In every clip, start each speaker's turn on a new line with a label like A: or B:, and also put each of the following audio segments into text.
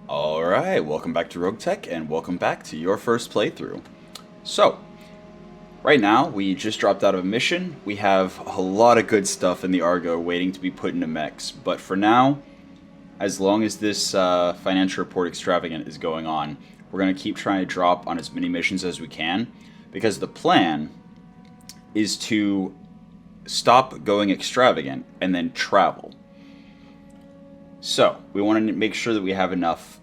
A: Alright, welcome back to Roguetech, and welcome back to your first playthrough. So, right now, we just dropped out of a mission. We have a lot of good stuff in the Argo waiting to be put into mechs, but for now, as long as this financial report extravagant is going on, we're going to keep trying to drop on as many missions as we can, because the plan is to stop going extravagant and then travel. So, we want to make sure that we have enough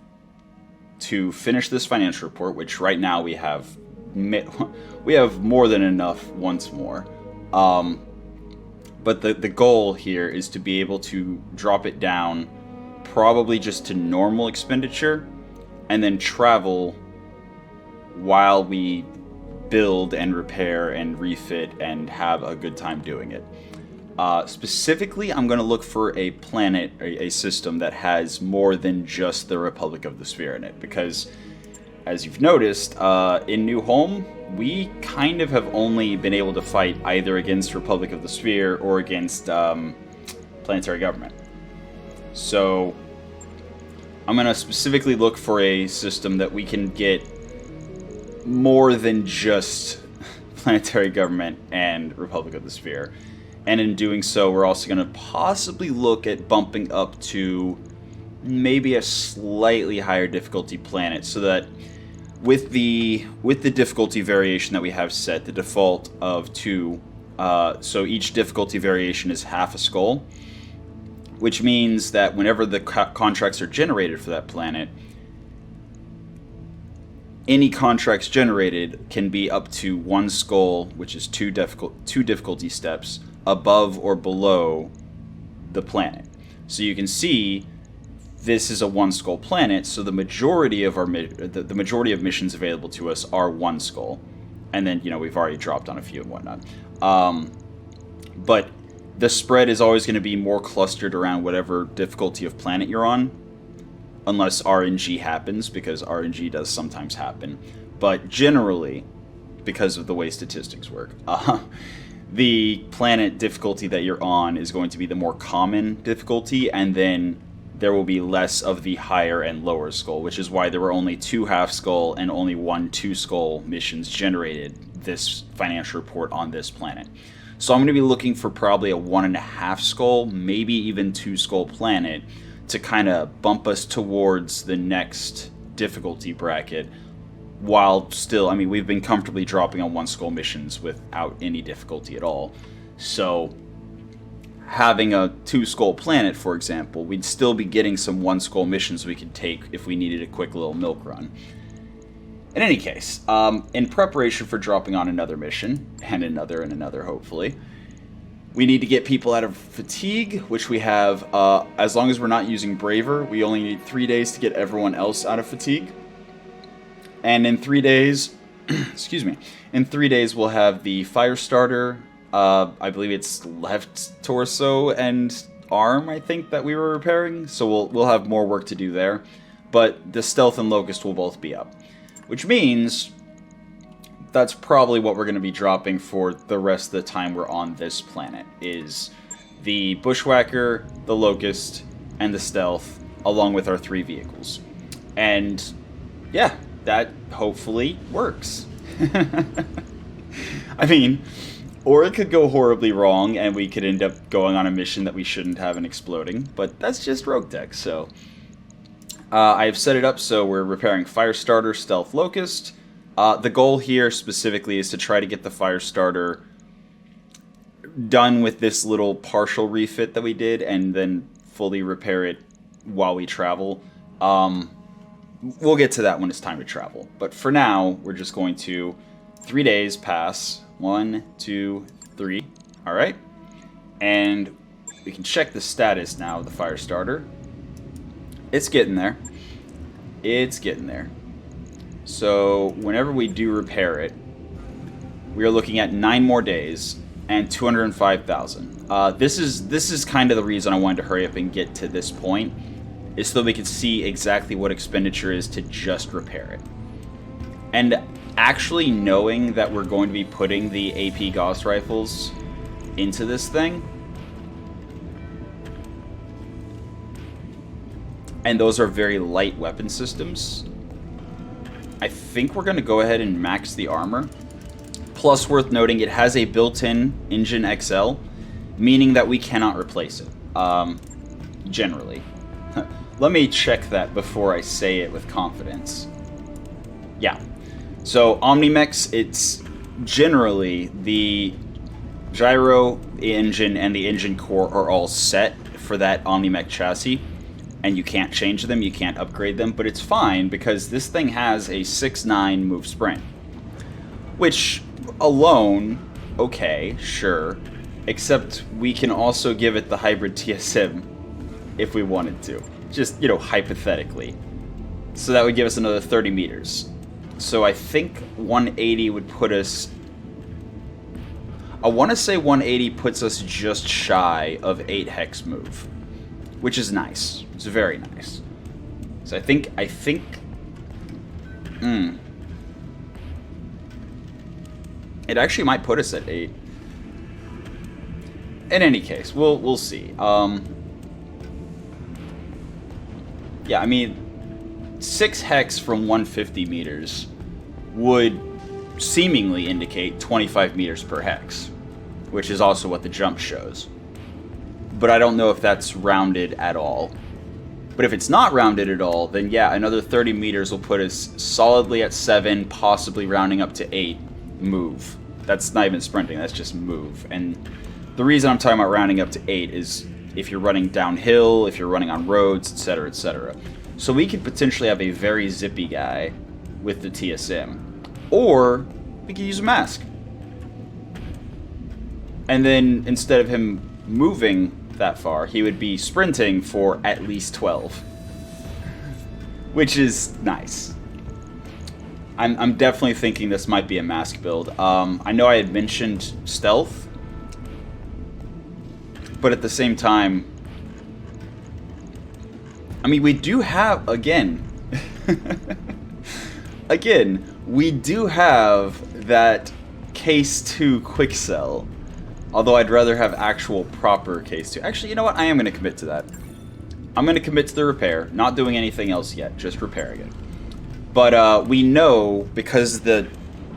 A: to finish this financial report, which right now we have more than enough once more. But the goal here is to be able to drop it down probably just to normal expenditure and then travel while we build and repair and refit and have a good time doing it. Specifically, I'm going to look for a planet, a system that has more than just the Republic of the Sphere in it, because, as you've noticed, in New Home, we kind of have only been able to fight either against Republic of the Sphere or against planetary government. So, I'm going to specifically look for a system that we can get more than just planetary government and Republic of the Sphere. And in doing so, we're also going to possibly look at bumping up to maybe a slightly higher difficulty planet, so that with the difficulty variation that we have set, the default of 2, so each difficulty variation is half a skull, which means that whenever the contracts are generated for that planet, any contracts generated can be up to 1 skull, which is two difficulty steps, above or below the planet. So you can see this is a 1 skull planet, so the majority of the majority of missions available to us are 1 skull, and then we've already dropped on a few and whatnot. But the spread is always going to be more clustered around whatever difficulty of planet you're on, unless RNG happens, because RNG does sometimes happen. But generally, because of the way statistics work, the planet difficulty that you're on is going to be the more common difficulty, and then there will be less of the higher and lower skull, which is why there were only 2 half skull and only 1 2 skull missions generated this financial report on this planet. So I'm going to be looking for probably a 1.5 skull, maybe even 2 skull planet to kind of bump us towards the next difficulty bracket, while still, we've been comfortably dropping on 1 skull missions without any difficulty at all. So, having a 2 skull planet, for example, we'd still be getting some 1 skull missions we could take if we needed a quick little milk run. In any case, in preparation for dropping on another mission, and another hopefully, we need to get people out of fatigue, which we have, as long as we're not using Braver, we only need 3 days to get everyone else out of fatigue. And in 3 days, in 3 days we'll have the fire starter, I believe it's left torso and arm, I think, that we were repairing, so we'll have more work to do there. But the stealth and locust will both be up, which means that's probably what we're going to be dropping for the rest of the time we're on this planet, is the bushwhacker, the locust, and the stealth, along with our 3 vehicles. And yeah, that hopefully works. Or it could go horribly wrong and we could end up going on a mission that we shouldn't have and exploding, but that's just Roguetech. So I've set it up so we're repairing Firestarter, Stealth, Locust. The goal here specifically is to try to get the Firestarter done with this little partial refit that we did, and then fully repair it while we travel. We'll get to that when it's time to travel. But for now, we're just going to 3 days pass. 1, 2, 3. Alright. And we can check the status now of the Firestarter. It's getting there. It's getting there. So whenever we do repair it, we are looking at 9 more days and 205,000. This is kind of the reason I wanted to hurry up and get to this point, is so that we can see exactly what expenditure is to just repair it. And actually knowing that we're going to be putting the AP Gauss rifles into this thing, and those are very light weapon systems. I think we're going to go ahead and max the armor. Plus, worth noting, it has a built-in engine XL, meaning that we cannot replace it, generally. Let me check that before I say it with confidence. Yeah. So, Omnimechs, it's generally the gyro, the engine, and the engine core are all set for that Omnimech chassis, and you can't change them, you can't upgrade them, but it's fine because this thing has a 6'9" move sprint, which alone, okay, sure, except we can also give it the hybrid TSM if we wanted to, just, you know, hypothetically. So that would give us another 30 meters. So I think 180 would put us... I want to say 180 puts us just shy of 8 hex move, which is nice. It's very nice. So I think... It actually might put us at 8. In any case, we'll see. Yeah, I mean, 6 hex from 150 meters would seemingly indicate 25 meters per hex, which is also what the jump shows. But I don't know if that's rounded at all. But if it's not rounded at all, then yeah, another 30 meters will put us solidly at 7, possibly rounding up to 8 move. That's not even sprinting, that's just move. And the reason I'm talking about rounding up to 8 is if you're running downhill, if you're running on roads, etc., etc. So we could potentially have a very zippy guy with the TSM. Or we could use a mask. And then instead of him moving that far, he would be sprinting for at least 12. Which is nice. I'm definitely thinking this might be a mask build. I know I had mentioned stealth, but at the same time, I mean, we do have, again, we do have that Case 2 quick sell. Although I'd rather have actual proper Case 2. Actually, you know what? I am going to commit to that. I'm going to commit to the repair. Not doing anything else yet. Just repairing it. But we know, because the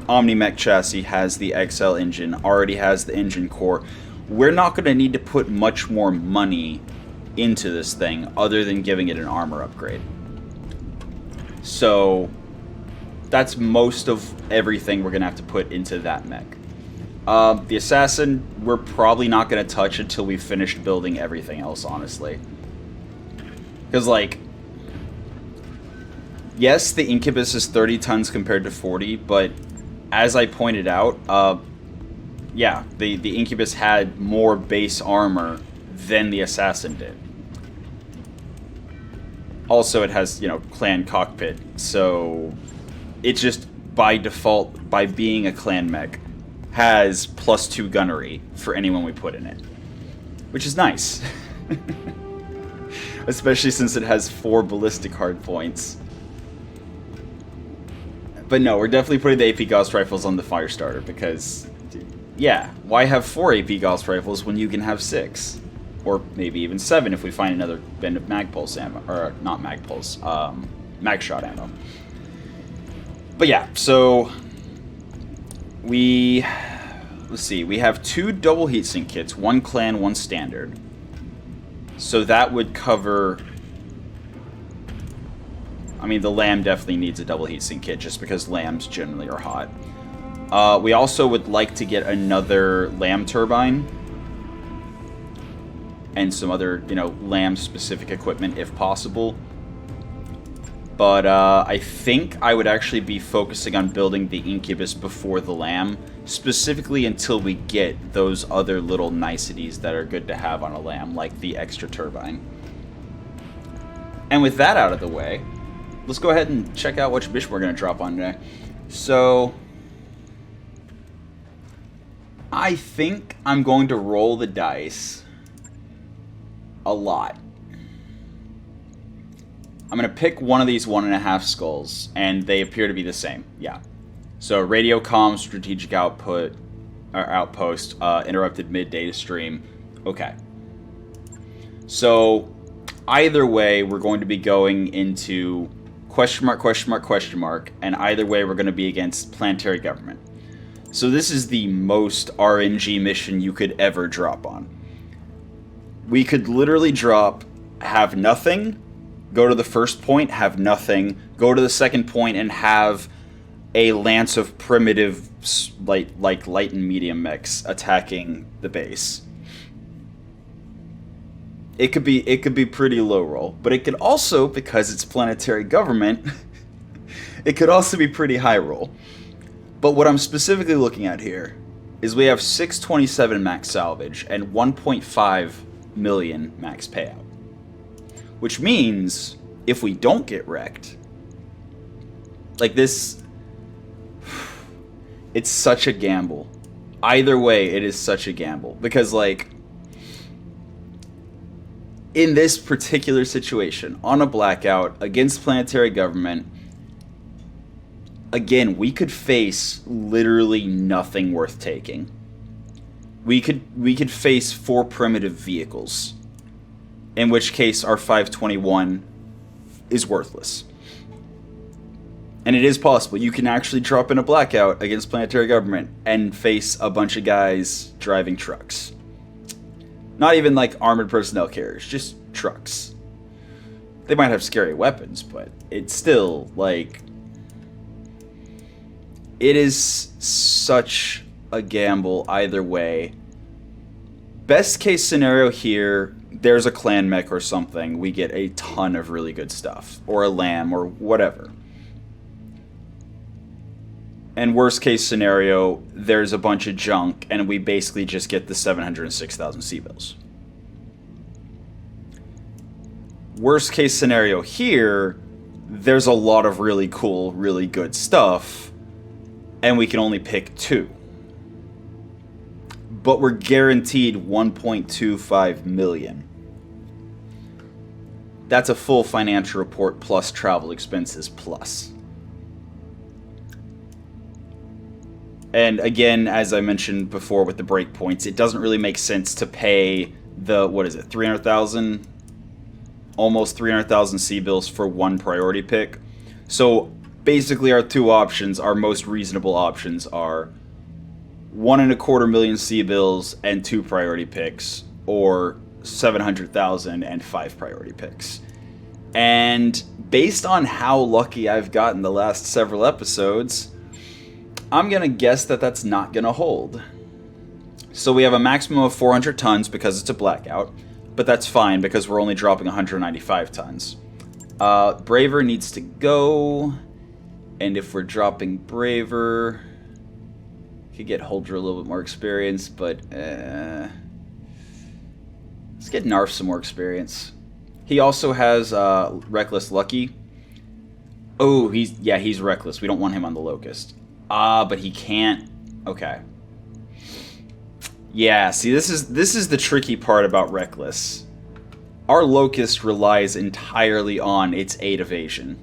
A: Omnimech chassis has the XL engine, already has the engine core, we're not going to need to put much more money into this thing other than giving it an armor upgrade. So that's most of everything we're going to have to put into that mech. The assassin, we're probably not going to touch until we've finished building everything else, honestly. Because, like, yes, the Incubus is 30 tons compared to 40, but as I pointed out, yeah, the Incubus had more base armor than the assassin did. Also, it has, you know, clan cockpit, so it just, by default, by being a clan mech, has +2 gunnery for anyone we put in it. Which is nice. Especially since it has 4 ballistic hard points. But no, we're definitely putting the AP Gauss rifles on the fire starter because, yeah, why have 4 AP Gauss rifles when you can have 6? Or maybe even 7 if we find another bin of Magpulse ammo. Or, not Magpulse, Magshot ammo. But yeah, so let's see, we have 2 double heatsink kits, 1 clan, 1 standard. So that would cover, I mean, the Lamb definitely needs a double heatsink kit just because Lambs generally are hot. We also would like to get another Lamb turbine and some other, you know, Lamb specific equipment if possible. But I think I would actually be focusing on building the Incubus before the Lamb, specifically until we get those other little niceties that are good to have on a Lamb, like the extra turbine. And with that out of the way, let's go ahead and check out which mission we're going to drop on today. So, I think I'm going to roll the dice a lot. I'm going to pick one of these 1.5 skulls, and they appear to be the same. Yeah. So, radio comm, strategic output, or outpost, interrupted mid-data stream. Okay. So, either way, we're going to be going into question mark, question mark, question mark, and either way, we're going to be against planetary government. So this is the most RNG mission you could ever drop on. We could literally drop, have nothing, go to the first point, have nothing, go to the second point, and have a lance of primitive, light and medium mechs attacking the base. It could be pretty low roll, but it could also, because it's planetary government, it could also be pretty high roll. But what I'm specifically looking at here is we have 627 max salvage and 1.5 million max payout. Which means, if we don't get wrecked, like this, it's such a gamble. Either way, it is such a gamble. Because, like, in this particular situation, on a blackout, against planetary government, again, we could face literally nothing worth taking. We could face 4 primitive vehicles, in which case our 521 is worthless. And it is possible. You can actually drop in a blackout against planetary government and face a bunch of guys driving trucks. Not even like armored personnel carriers, just trucks. They might have scary weapons, but it's still like... It is such a gamble either way. Best case scenario here, there's a clan mech or something, we get a ton of really good stuff. Or a lamb, or whatever. And worst case scenario, there's a bunch of junk, and we basically just get the 706,000 C-bills. Worst case scenario here, there's a lot of really cool, really good stuff, and we can only pick 2. But we're guaranteed 1.25 million. That's a full financial report plus travel expenses plus. And again, as I mentioned before with the breakpoints, it doesn't really make sense to pay the, 300,000? Almost 300,000 C-bills for 1 priority pick. So basically our 2 options, our most reasonable options are 1.25 million C-bills and 2 priority picks, or 700,000 and 5 priority picks. And based on how lucky I've gotten the last several episodes, I'm going to guess that that's not going to hold. So we have a maximum of 400 tons because it's a blackout, but that's fine because we're only dropping 195 tons. Braver needs to go, and if we're dropping Braver, could get Huldra a little bit more experience, but let's get Narf some more experience. He also has Reckless Lucky. Oh, he's Reckless. We don't want him on the Locust. But he can't. Okay. Yeah, see, this is the tricky part about Reckless. Our Locust relies entirely on its 8 evasion.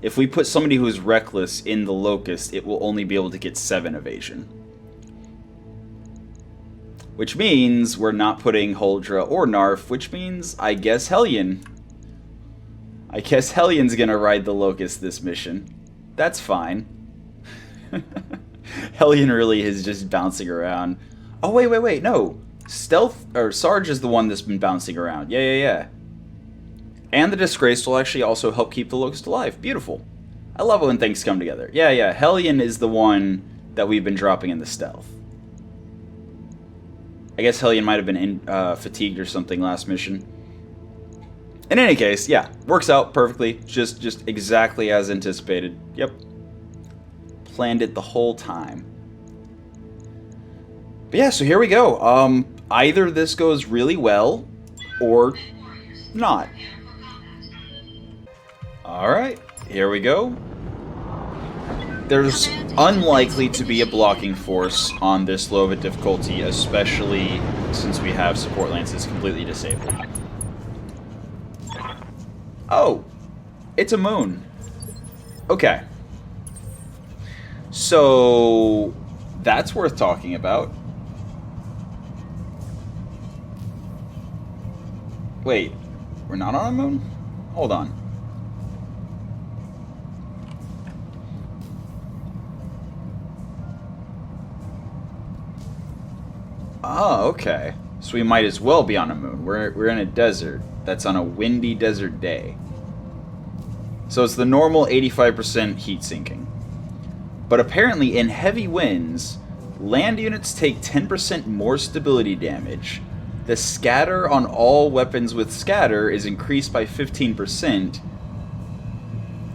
A: If we put somebody who is Reckless in the Locust, it will only be able to get 7 evasion. Which means we're not putting Huldra or Narf, which means, I guess, Hellion. I guess Hellion's gonna ride the Locust this mission. That's fine. Hellion really is just bouncing around. Oh, wait, no. Stealth, or Sarge is the one that's been bouncing around. Yeah. And the Disgrace will actually also help keep the Locust alive. Beautiful. I love it when things come together. Yeah, Hellion is the one that we've been dropping in the stealth. I guess Hellion might have been fatigued or something last mission. In any case, yeah, works out perfectly. Just exactly as anticipated. Yep. Planned it the whole time. But yeah, so here we go. Either this goes really well, or not. Alright, here we go. There's unlikely to be a blocking force on this low of a difficulty, especially since we have support lances completely disabled. Oh, it's a moon. Okay. So, that's worth talking about. Wait, We're not on a moon? Hold on. Oh, okay. So we might as well be on a moon. We're in a desert. That's on a windy desert day. So it's the normal 85% heat sinking. But apparently in heavy winds, land units take 10% more stability damage. The scatter on all weapons with scatter is increased by 15%.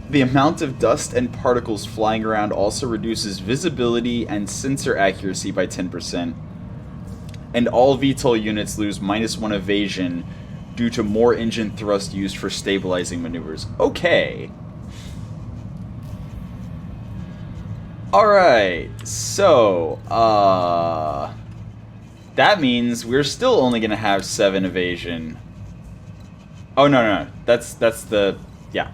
A: The amount of dust and particles flying around also reduces visibility and sensor accuracy by 10%. And all VTOL units lose -1 evasion due to more engine thrust used for stabilizing maneuvers. Okay. Alright, so, that means we're still only going to have 7 evasion. Oh, no. That's the, yeah.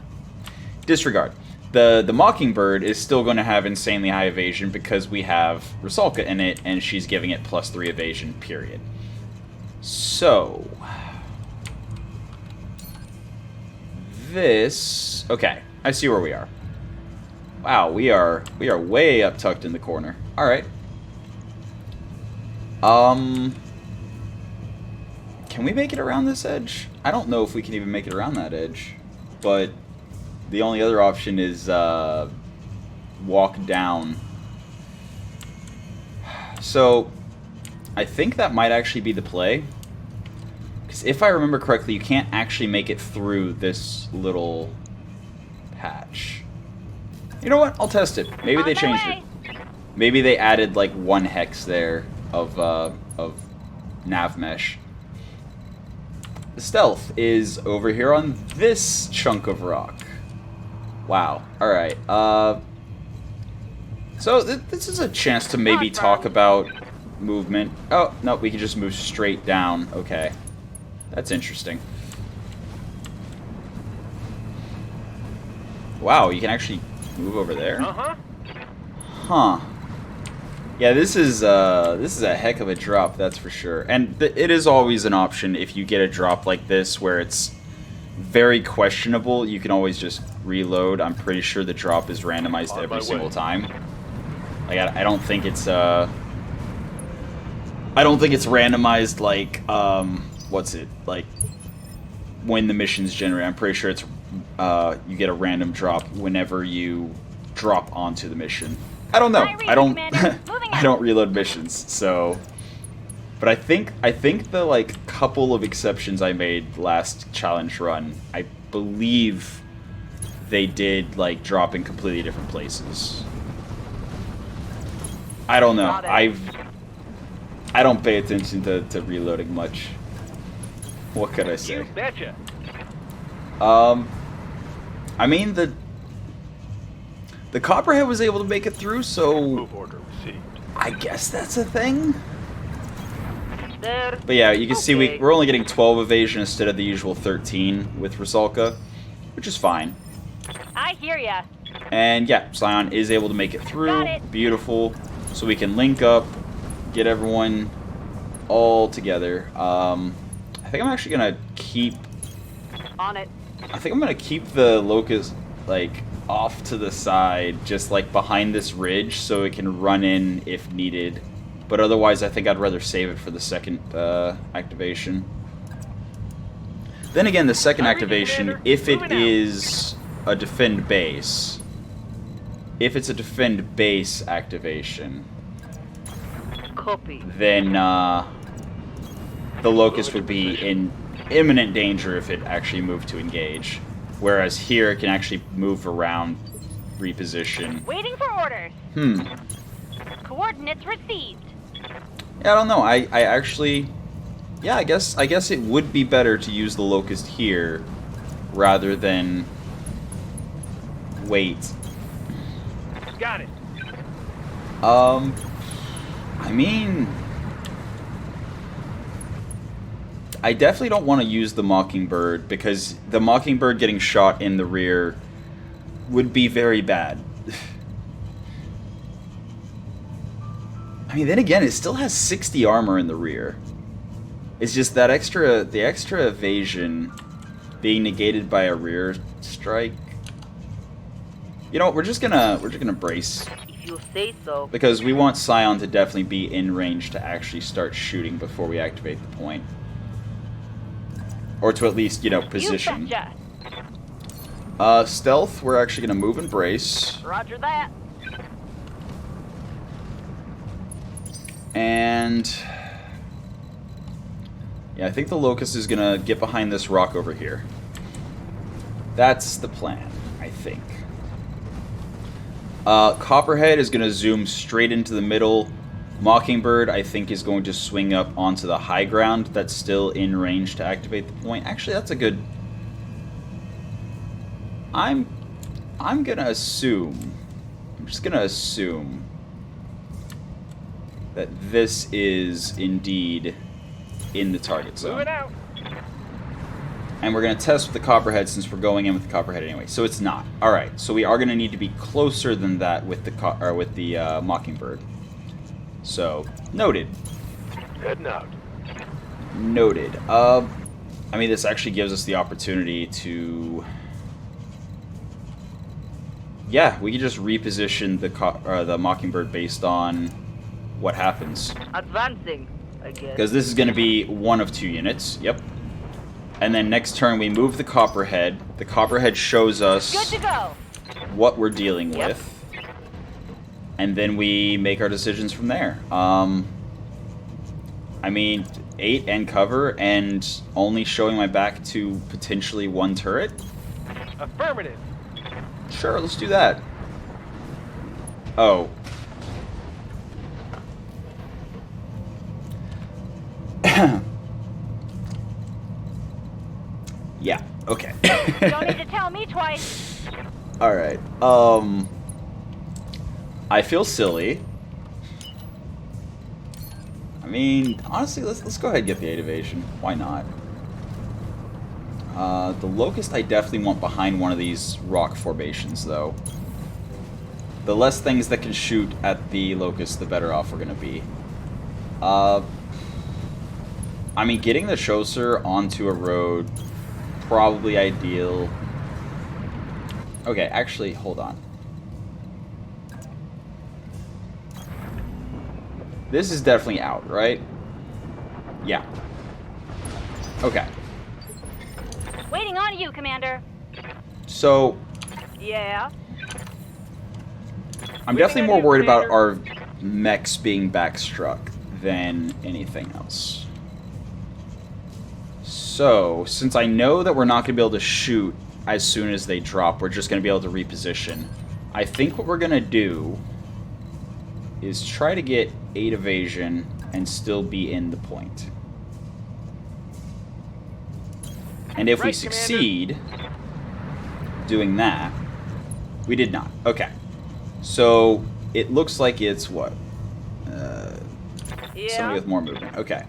A: Disregard. The Mockingbird is still going to have insanely high evasion because we have Rusalka in it, and she's giving it +3 evasion, period. So, this, okay, I see where we are. Wow, we are way up tucked in the corner. All right. Can we make it around this edge? I don't know if we can even make it around that edge, but the only other option is walk down. So I think that might actually be the play, because if I remember correctly, you can't actually make it through this little patch. You know what? I'll test it. Maybe they changed it. Maybe they added like 1 hex there of nav mesh. The stealth is over here on this chunk of rock. Wow. All right. So this is a chance to maybe talk about movement. Oh no, we can just move straight down. Okay, that's interesting. Wow, you can actually move over there? Huh. Yeah, this is a heck of a drop, that's for sure. And it is always an option if you get a drop like this where it's very questionable. You can always just reload. I'm pretty sure the drop is randomized every single time. Like I don't think it's randomized like what's it like when the missions generate. I'm pretty sure it's you get a random drop whenever you drop onto the mission. I don't know. I don't reload missions, so. But I think the like couple of exceptions I made last challenge run, I believe they did like drop in completely different places. I don't know. I don't pay attention to reloading much. What could I say?
B: You betcha.
A: I mean the Copperhead was able to make it through, so
B: Move order received.
A: I guess that's a thing.
B: There.
A: But yeah, you can see we're only getting 12 evasion instead of the usual 13 with Rusalka, which is fine.
C: I hear ya.
A: And yeah, Scion is able to make it through.
C: Got it.
A: Beautiful. So we can link up, get everyone all together. I think I'm actually gonna keep.
C: On it.
A: I think I'm gonna keep the Locust like off to the side, just like behind this ridge, so it can run in if needed. But otherwise, I think I'd rather save it for the second activation. Then again, the second activation, if it is a defend base, if it's a defend base activation,
C: Copy.
A: then the Locust would be in imminent danger if it actually moved to engage. Whereas here, it can actually move around, reposition.
C: Waiting for orders. Coordinates received.
A: Yeah, I don't know. I actually, yeah, I guess it would be better to use the Locust here rather than wait.
B: Got it.
A: I mean, I definitely don't want to use the Mockingbird because the Mockingbird getting shot in the rear would be very bad. I mean, then again, it still has 60 armor in the rear. It's just that the extra evasion being negated by a rear strike. You know what? We're just gonna brace
C: If you say so.
A: because we want Scion to definitely be in range to actually start shooting before we activate the point, or to at least position.
C: You betcha.
A: Stealth. We're actually gonna move and brace,
C: Roger that.
A: and yeah, I think the Locust is gonna get behind this rock over here. That's the plan, I think. Copperhead is going to zoom straight into the middle. Mockingbird, I think, is going to swing up onto the high ground that's still in range to activate the point. Actually, that's a good... I'm going to assume... I'm just going to assume that this is indeed in the target zone.
B: Moving out.
A: And we're going to test with the Copperhead since we're going in with the Copperhead anyway. So it's not. Alright, so we are going to need to be closer than that with the Mockingbird. So, noted.
B: Heading out.
A: Noted. I mean, this actually gives us the opportunity to... Yeah, we can just reposition the Mockingbird based on what happens.
C: Advancing, I guess.
A: Because this is going to be one of 2 units. Yep. And then next turn we move the Copperhead. The Copperhead shows us
C: Good to go.
A: what we're dealing
C: Yep.
A: with. And then we make our decisions from there. I mean, 8 and cover and only showing my back to potentially 1 turret?
B: Affirmative.
A: Sure, let's do that. Oh. Yeah, okay.
C: You don't need to tell me twice.
A: Alright, I feel silly. I mean, honestly, let's go ahead and get the 8 evasion. Why not? The Locust I definitely want behind one of these rock formations, though. The less things that can shoot at the Locust, the better off we're gonna be. I mean, getting the Chasseur onto a road, probably ideal. Okay, actually, hold on. This is definitely out, right? Yeah. Okay.
C: Waiting on you, Commander.
A: So,
C: Yeah.
A: I'm definitely more worried about our mechs being backstruck than anything else. So, since I know that we're not going to be able to shoot as soon as they drop, we're just going to be able to reposition. I think what we're going to do is try to get 8 evasion and still be in the point. And if we
B: Right,
A: succeed doing that, we did not. Okay. So, it looks like it's what? Somebody
C: Yeah.
A: with more movement. Okay.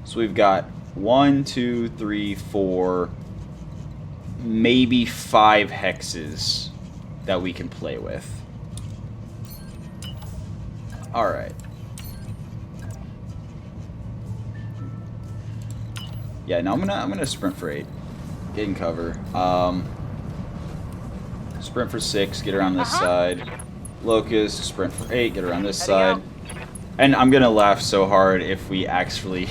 A: So we've got 1, 2, 3, 4, maybe 5 hexes that we can play with. Alright. Yeah, no, I'm gonna sprint for 8. Get in cover. Sprint for 6, get around this side. Locust, sprint for 8, get around this side. And I'm gonna laugh so hard if we actually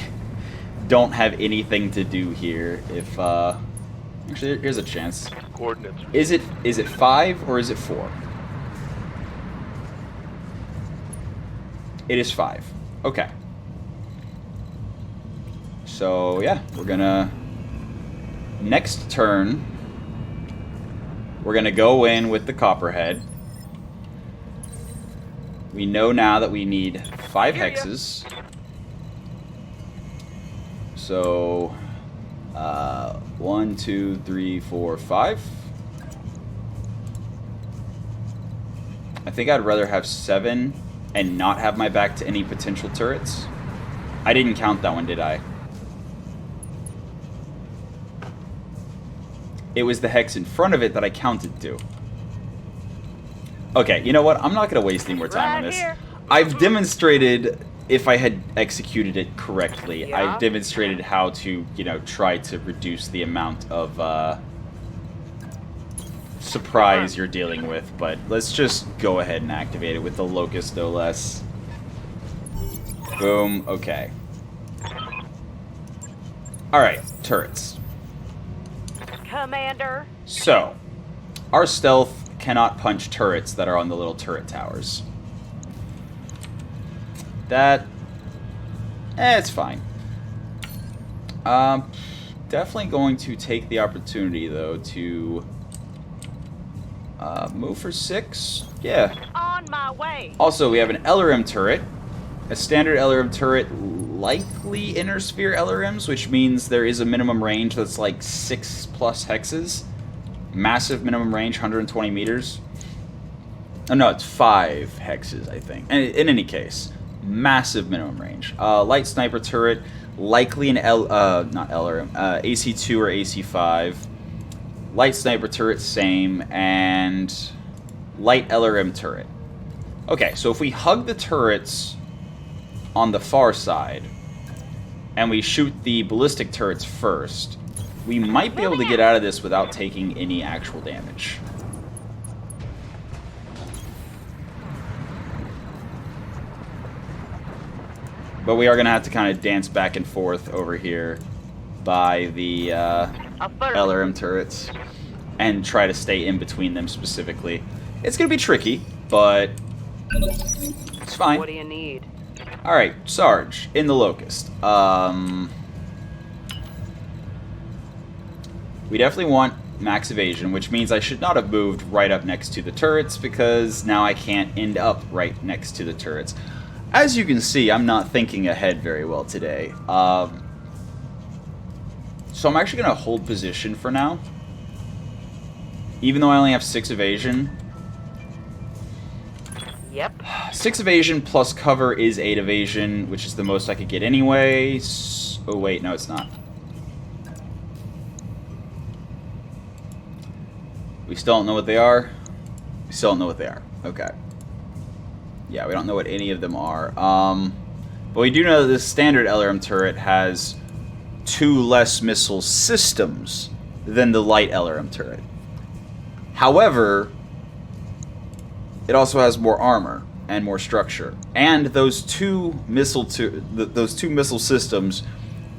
A: don't have anything to do here. If actually, here's a chance.
B: Coordinates.
A: Is it 5 or is it 4? It is 5. Okay. So yeah, we're gonna next turn. We're gonna go in with the Copperhead. We know now that we need 5 hexes. So, 1, 2, 3, 4, 5. I think I'd rather have 7 and not have my back to any potential turrets. I didn't count that one, did I? It was the hex in front of it that I counted to. Okay, you know what? I'm not going to waste any more time on
C: Right
A: this.
C: here.
A: I've demonstrated if I had executed it correctly.
C: Yeah?
A: I demonstrated how to, you know, try to reduce the amount of surprise you're dealing with, but let's just go ahead and activate it with the Locust, no less. Boom, okay. Alright, turrets.
C: Commander.
A: So, our stealth cannot punch turrets that are on the little turret towers. That... it's fine. Definitely going to take the opportunity, though, to... move for 6? Yeah.
C: On my way.
A: Also, we have an LRM turret. A standard LRM turret, likely inner sphere LRMs, which means there is a minimum range that's like 6+ hexes. Massive minimum range, 120 meters. Oh no, it's 5 hexes, I think. And in any case, massive minimum range. Light sniper turret, likely an not LRM, AC2 or AC5. Light sniper turret, same, and light LRM turret. Okay, so if we hug the turrets on the far side, and we shoot the ballistic turrets first, we might be able to get out of this without taking any actual damage. But we are going to have to kind of dance back and forth over here by the LRM turrets and try to stay in between them specifically. It's going to be tricky, but it's fine.
C: What do you need?
A: Alright, Sarge, in the Locust. We definitely want max evasion, which means I should not have moved right up next to the turrets, because now I can't end up right next to the turrets. As you can see, I'm not thinking ahead very well today. So I'm actually going to hold position for now. Even though I only have 6 evasion.
C: Yep.
A: 6 evasion plus cover is 8 evasion, which is the most I could get anyway. Oh wait, no it's not. We still don't know what they are. We still don't know what they are. Okay. Yeah, we don't know what any of them are. But we do know that this standard LRM turret has 2 less missile systems than the light LRM turret. However, it also has more armor and more structure, and those two missile systems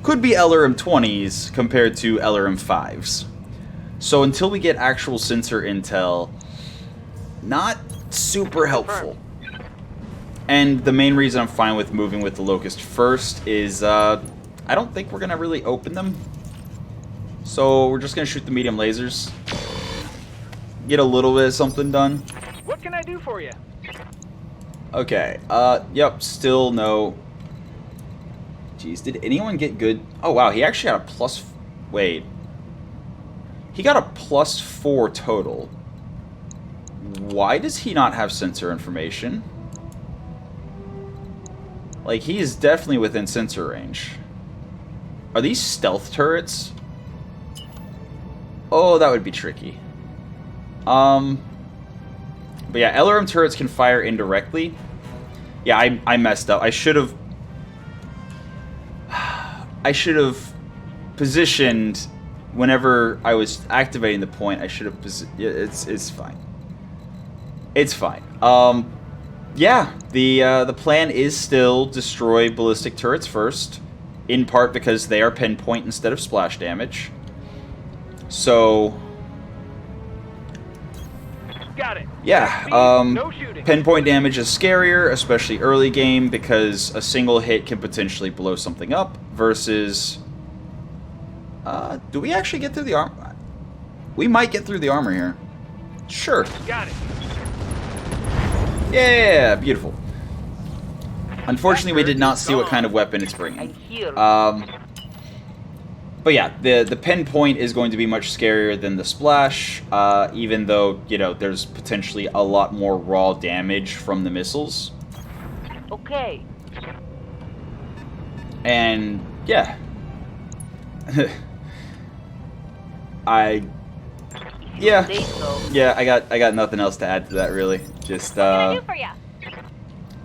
A: could be LRM-20s compared to LRM-5s. So until we get actual sensor intel, not super helpful. And the main reason I'm fine with moving with the Locust first is I don't think we're gonna really open them. So we're just gonna shoot the medium lasers, get a little bit of something done.
B: What can I do for you?
A: Okay, yep, still no. Jeez, did anyone get good? Oh wow, he actually had a plus... Wait. He got a +4 total. Why does he not have sensor information? Like, he is definitely within sensor range. Are these stealth turrets? Oh, that would be tricky. But yeah, LRM turrets can fire indirectly. Yeah, I messed up. I should have positioned whenever I was activating the point. I should have yeah, it's fine. It's fine. Yeah, the plan is still destroy ballistic turrets first, in part because they are pinpoint instead of splash damage. So
B: Got it.
A: yeah,
B: No shooting.
A: pinpoint damage is scarier, especially early game, because a single hit can potentially blow something up, versus... do we actually get through the armor? We might get through the armor here. Sure.
B: Got it.
A: Yeah, beautiful. Unfortunately, we did not see what kind of weapon it's
C: I
A: bringing.
C: hear.
A: But yeah, the pinpoint is going to be much scarier than the splash, even though, you know, there's potentially a lot more raw damage from the missiles.
C: Okay.
A: And yeah. Yeah, I got nothing else to add to that, really. Just
C: What can I do for you?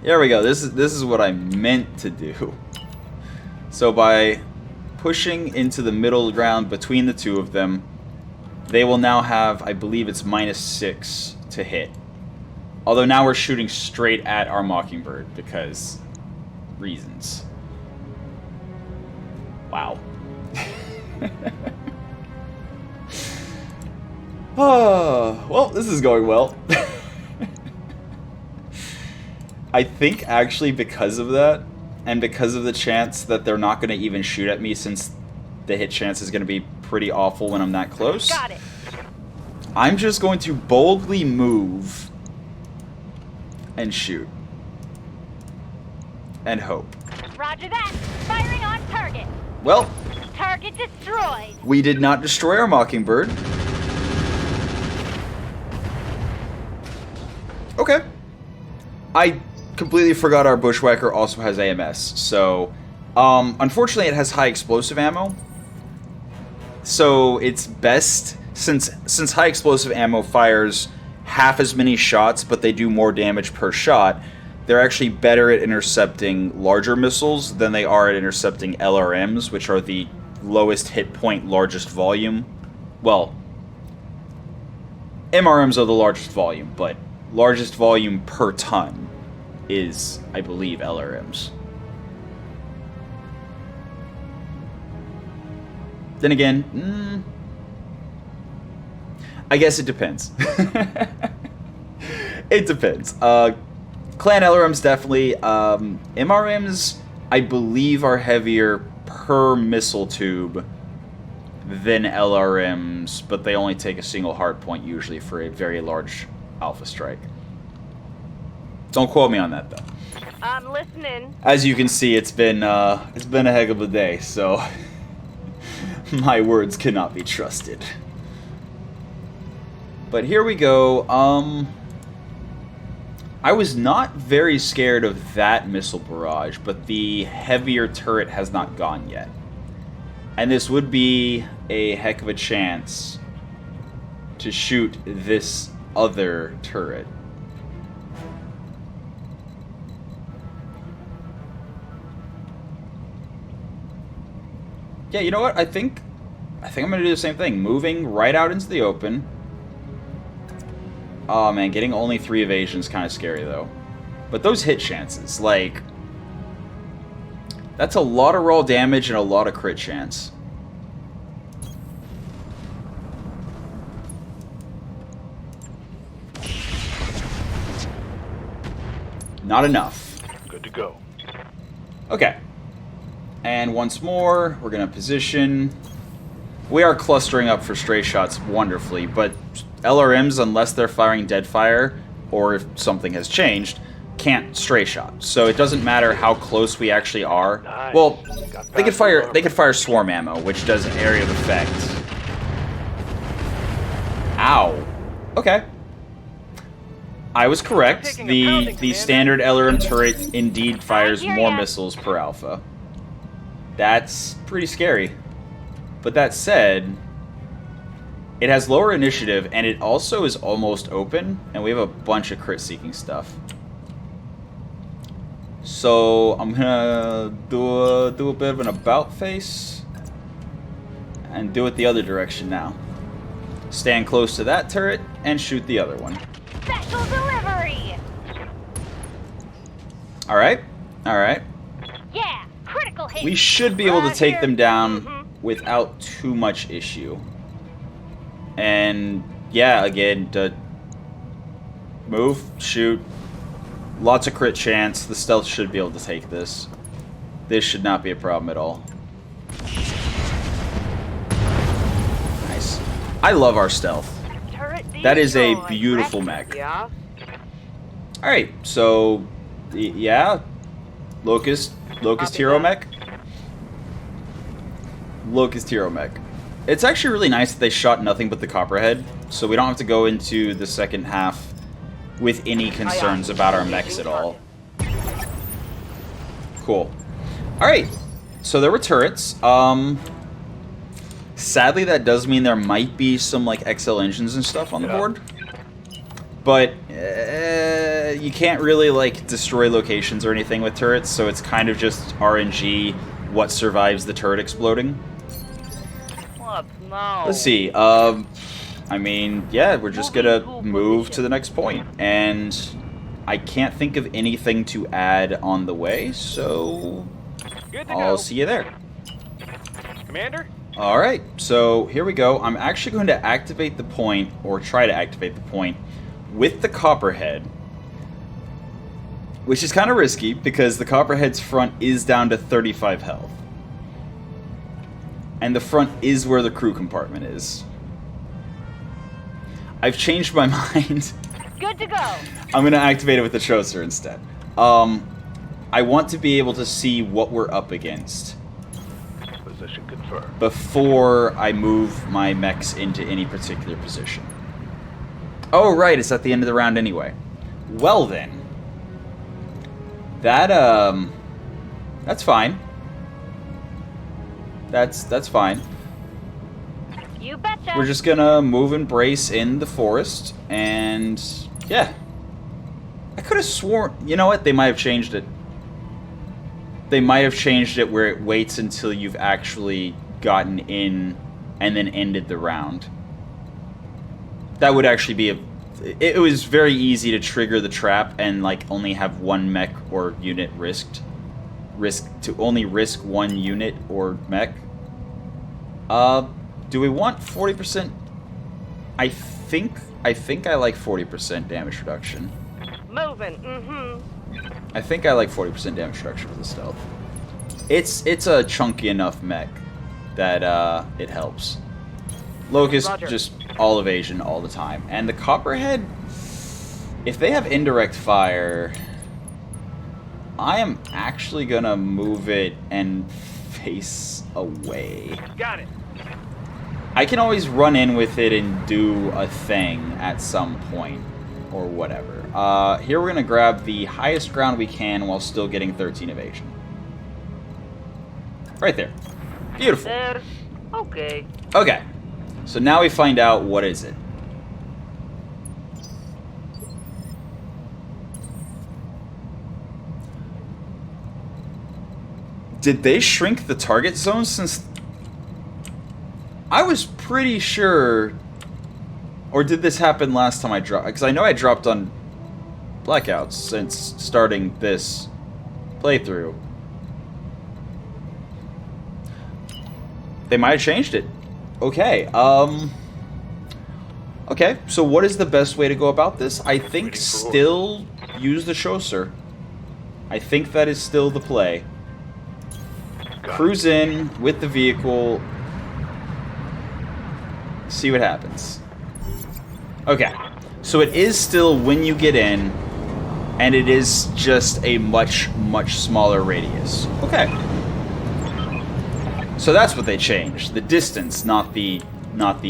A: There we go. This is what I meant to do. So by pushing into the middle ground between the two of them, they will now have, I believe it's -6 to hit. Although now we're shooting straight at our Mockingbird because reasons. Wow. Oh, well, this is going well. I think actually because of that, and because of the chance that they're not going to even shoot at me since the hit chance is going to be pretty awful when I'm that close,
C: Got it.
A: I'm just going to boldly move and shoot. And hope.
C: Roger that. Firing on target.
A: Well,
C: Target destroyed.
A: we did not destroy our Mockingbird. Okay. I completely forgot our Bushwhacker also has AMS, so unfortunately it has high explosive ammo. So it's best, since high explosive ammo fires half as many shots, but they do more damage per shot, they're actually better at intercepting larger missiles than they are at intercepting LRMs, which are the lowest hit point, largest volume. Well, MRMs are the largest volume, but largest volume per ton is, I believe, LRMs. Then again, I guess it depends. It depends. Clan LRMs definitely. MRMs, I believe, are heavier per missile tube than LRMs, but they only take a single hard point usually for a very large alpha strike. Don't quote me on that though.
C: I'm listening.
A: As you can see, it's been a heck of a day, so my words cannot be trusted. But here we go. I was not very scared of that missile barrage, but the heavier turret has not gone yet. And this would be a heck of a chance to shoot this other turret. Yeah, you know what? I think I'm gonna do the same thing. Moving right out into the open. Oh man, getting only 3 evasions kind of scary though. But those hit chances, like, that's a lot of raw damage and a lot of crit chance. Not enough.
D: Good to go.
A: Okay. And once more, we're going to position. We are clustering up for stray shots wonderfully, but LRMs, unless they're firing dead fire, or if something has changed, can't stray shot. So it doesn't matter how close we actually are.
D: Nice.
A: Well, they could fire swarm ammo, which does an area of effect. Ow. Okay. I was correct. The standard LRM turret indeed fires more missiles per alpha. That's pretty scary. But that said, it has lower initiative, and it also is almost open, and we have a bunch of crit-seeking stuff. So I'm gonna do a bit of an about face, and do it the other direction now. Stand close to that turret, and shoot the other one.
C: Special delivery.
A: Alright, alright.
C: Yeah, critical hit.
A: We should be able to take
C: here.
A: them down without too much issue. And yeah, again, move, shoot. Lots of crit chance. The stealth should be able to take this. This should not be a problem at all. Nice. I love our stealth. That is a beautiful mech.
C: Yeah.
A: Alright, so yeah. Locust hero mech. Locust hero mech. It's actually really nice that they shot nothing but the Copperhead, so we don't have to go into the second half with any concerns about our mechs at all. Cool. Alright, so there were turrets. Sadly, that does mean there might be some like XL engines and stuff on the board. But you can't really, like, destroy locations or anything with turrets, so it's kind of just RNG what survives the turret exploding.
B: What? No.
A: Let's see, I mean, yeah, we're just gonna move to the next point, and I can't think of anything to add on the way, so
B: Good to
A: I'll
B: go.
A: see you there.
B: Commander?
A: Alright, so here we go. I'm actually going to activate the point, or try to activate the point, with the Copperhead. Which is kind of risky, because the Copperhead's front is down to 35 health. And the front is where the crew compartment is. I've changed my mind.
C: Good to go.
A: I'm going to activate it with the Chaucer instead. I want to be able to see what we're up against
B: Position confirmed.
A: before I move my mechs into any particular position. Oh, right, it's at the end of the round anyway. Well then. That's fine. That's fine.
C: You betcha.
A: We're just gonna move and brace in the forest, and yeah. I could have sworn, you know what, they might have changed it. They might have changed it where it waits until you've actually gotten in and then ended the round. That would actually be it was very easy to trigger the trap and like only have one mech or unit only risk one unit or mech. Do we want 40%? I think I like 40% damage reduction.
C: Moving. Mm-hmm.
A: I think I like 40% damage reduction with the stealth. It's a chunky enough mech that it helps. Locust,
C: Roger.
A: just all evasion all the time. And the Copperhead, if they have indirect fire, I am actually gonna move it and face away.
B: Got it.
A: I can always run in with it and do a thing at some point, or whatever. Here we're gonna grab the highest ground we can while still getting 13 evasion. Right there. Beautiful.
C: There. Okay.
A: Okay. So now we find out what is it. Did they shrink the target zone since... I was pretty sure... Or did this happen last time I dropped? Because I know I dropped on Blackouts since starting this playthrough. They might have changed it. Okay, okay, so what is the best way to go about this? I think still use the Chaucer. I think that is still the play. Cruise in with the vehicle. See what happens. Okay, so it is still when you get in, and it is just a much, much smaller radius. Okay. So that's what they changed. The distance, not the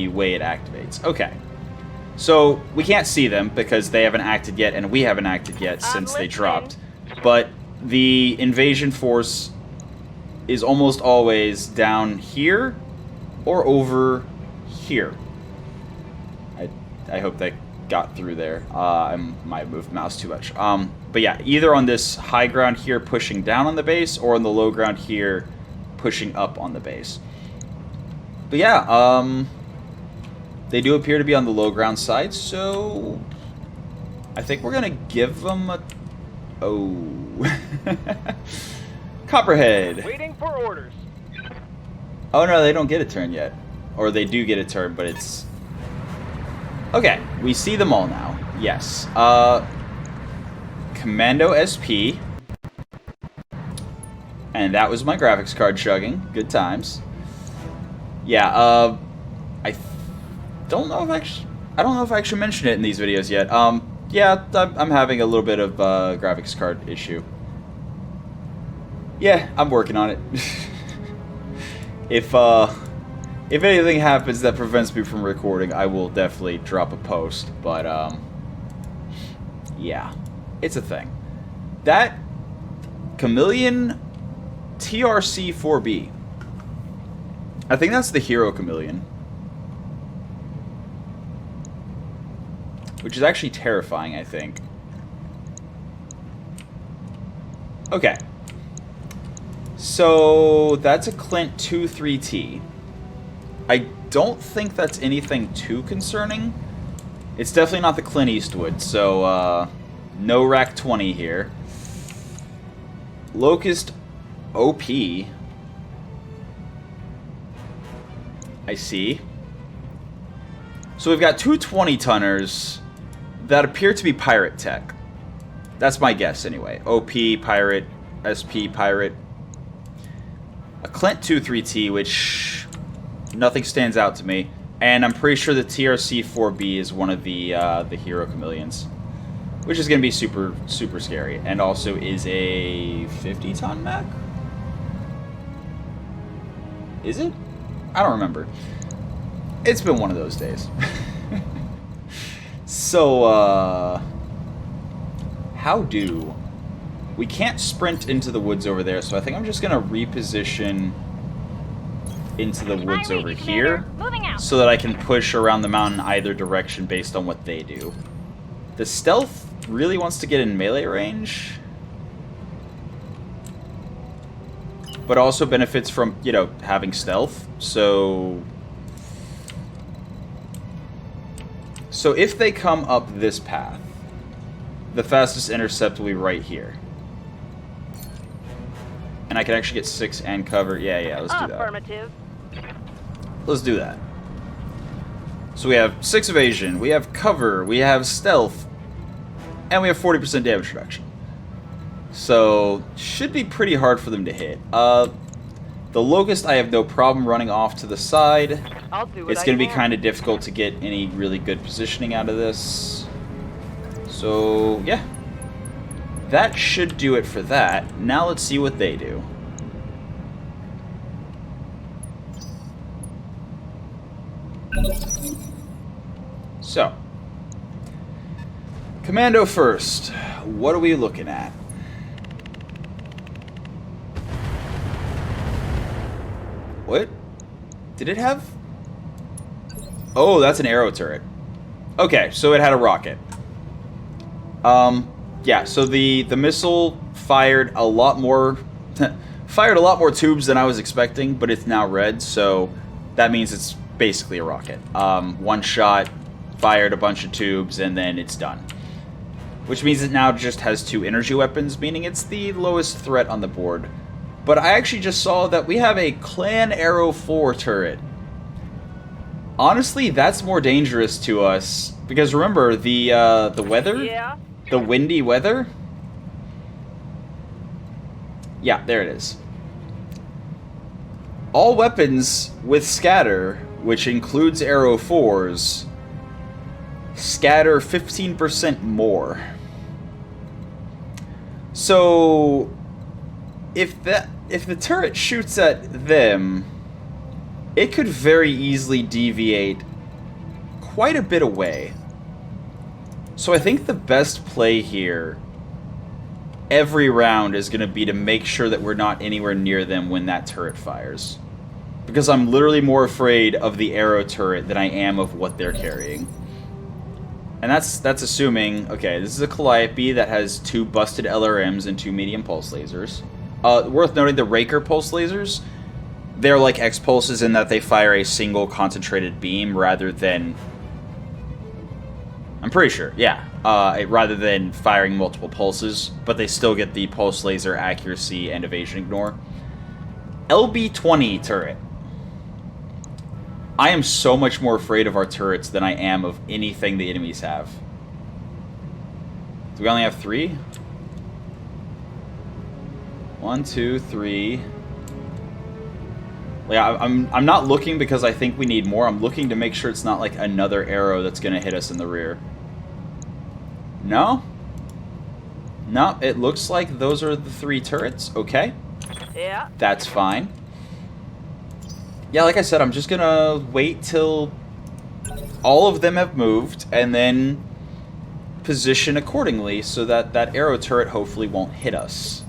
A: way it activates. Okay. So we can't see them because they haven't acted yet, and we haven't acted yet since they dropped. But the invasion force is almost always down here or over here. I hope that got through there. I might have moved the mouse too much. But yeah, either on this high ground here pushing down on the base, or on the low ground here pushing up on the base. But yeah, they do appear to be on the low ground side, so I think we're gonna give them a... Oh. Copperhead.
B: Waiting for orders.
A: Oh no, they don't get a turn yet. Or they do get a turn, but it's... Okay, we see them all now. Yes. Commando SP. And that was my graphics card chugging. Good times. Yeah, I don't know if I actually mentioned it in these videos yet. Yeah, I'm having a little bit of graphics card issue. Yeah, I'm working on it. If anything happens that prevents me from recording, I will definitely drop a post. But yeah, it's a thing. That Chameleon TRC 4B. I think that's the Hero Chameleon. Which is actually terrifying, I think. Okay. So that's a Clint 2-3T. I don't think that's anything too concerning. It's definitely not the Clint Eastwood, so no rack 20 here. Locust OP. I see. So we've got two 20-tonners that appear to be pirate tech. That's my guess, anyway. OP, pirate, SP, pirate. A Clint 2-3T, which nothing stands out to me. And I'm pretty sure the TRC-4B is one of the Hero Chameleons. Which is going to be super, super scary. And also is a 50-ton mech? Is it? I don't remember. It's been one of those days. So, how do... We can't sprint into the woods over there, so I think I'm just going to reposition into the woods over here so that I can push around the mountain either direction based on what they do. The stealth really wants to get in melee range, but also benefits from, you know, having stealth. So if they come up this path, the fastest intercept will be right here. And I can actually get 6 and cover. Yeah, let's do that.
C: Affirmative.
A: Let's do that. So we have 6 evasion, we have cover, we have stealth, and we have 40% damage reduction. So, should be pretty hard for them to hit. The Locust, I have no problem running off to the side.
C: I'll do what
A: It's going to be kind of difficult to get any really good positioning out of this. So, yeah. That should do it for that. Now let's see what they do. So, Commando first. What are we looking at? What? Did it have... Oh, that's an arrow turret. Okay, so it had a rocket. Yeah, so the missile fired a lot more... fired a lot more tubes than I was expecting, but it's now red, so that means it's basically a rocket. One shot, fired a bunch of tubes, and then it's done. Which means it now just has 2 energy weapons, meaning it's the lowest threat on the board. But I actually just saw that we have a Clan Arrow 4 turret. Honestly, that's more dangerous to us, because remember, the weather?
C: Yeah.
A: The windy weather? Yeah, there it is. All weapons with scatter, which includes Arrow 4s, scatter 15% more. So, if the turret shoots at them, it could very easily deviate quite a bit away. So I think the best play here every round is going to be to make sure that we're not anywhere near them when that turret fires. Because I'm literally more afraid of the arrow turret than I am of what they're carrying. And that's assuming, okay, this is a Calliope that has 2 busted LRMs and 2 medium pulse lasers. Worth noting, the Raker pulse lasers, they're like X-pulses in that they fire a single concentrated beam rather than... I'm pretty sure, yeah. Rather than firing multiple pulses, but they still get the pulse laser accuracy and evasion ignore. LB-20 turret. I am so much more afraid of our turrets than I am of anything the enemies have. Do we only have 3? 1, 2, 3. Like, I'm not looking because I think we need more. I'm looking to make sure it's not like another arrow that's going to hit us in the rear. No? No, it looks like those are the 3 turrets. Okay.
C: Yeah.
A: That's fine. Yeah, like I said, I'm just going to wait till all of them have moved and then position accordingly so that that arrow turret hopefully won't hit us.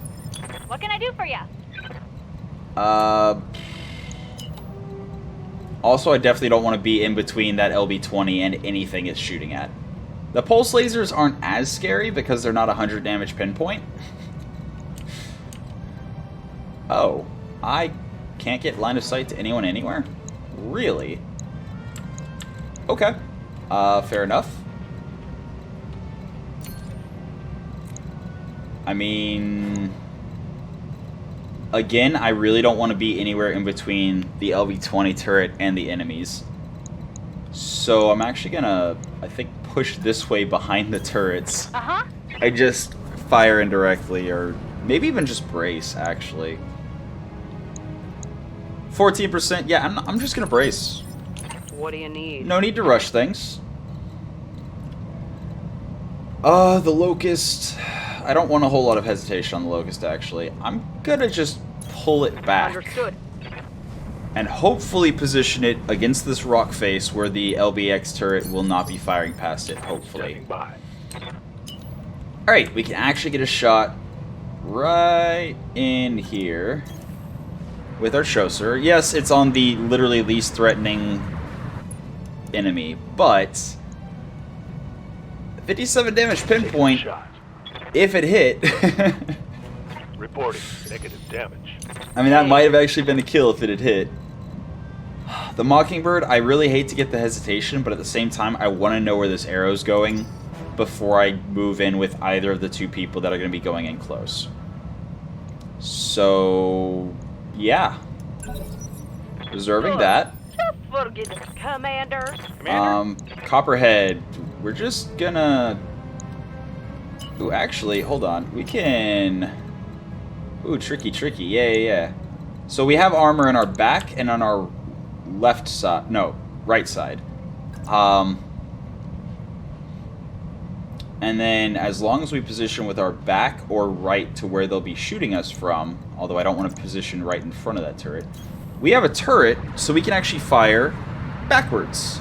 C: What can I do for you?
A: Also, I definitely don't want to be in between that LB-20 and anything it's shooting at. The pulse lasers aren't as scary because they're not 100 damage pinpoint. Oh, I can't get line of sight to anyone anywhere? Really? Okay. Fair enough. I mean... Again, I really don't want to be anywhere in between the LB-20 turret and the enemies. So I'm actually gonna, I think, push this way behind the turrets.
C: Uh-huh.
A: I just fire indirectly, or maybe even just brace, actually. 14%, yeah, I'm just gonna brace.
C: What do you need?
A: No need to rush things. The Locust... I don't want a whole lot of hesitation on the Locust, actually. I'm gonna just pull it back.
C: Understood.
A: And hopefully position it against this rock face where the LBX turret will not be firing past it, hopefully.
B: Standing by.
A: Alright, we can actually get a shot right in here with our Chaucer. Yes, it's on the literally least threatening enemy, but 57 damage pinpoint
B: Shot.
A: if it hit.
B: Reporting negative damage.
A: I mean, that might have actually been a kill if it had hit. The Mockingbird, I really hate to get the hesitation, but at the same time, I want to know where this arrow's going before I move in with either of the two people that are going to be going in close. So, yeah. Reserving that.
C: Just forget it, Commander.
B: Commander?
A: Copperhead, we're just gonna... Ooh, actually, hold on. We can... Ooh, tricky. Yeah. So we have armor in our back and on our left side. No, right side. And then as long as we position with our back or right to where they'll be shooting us from, although I don't want to position right in front of that turret, we have a turret, so we can actually fire backwards.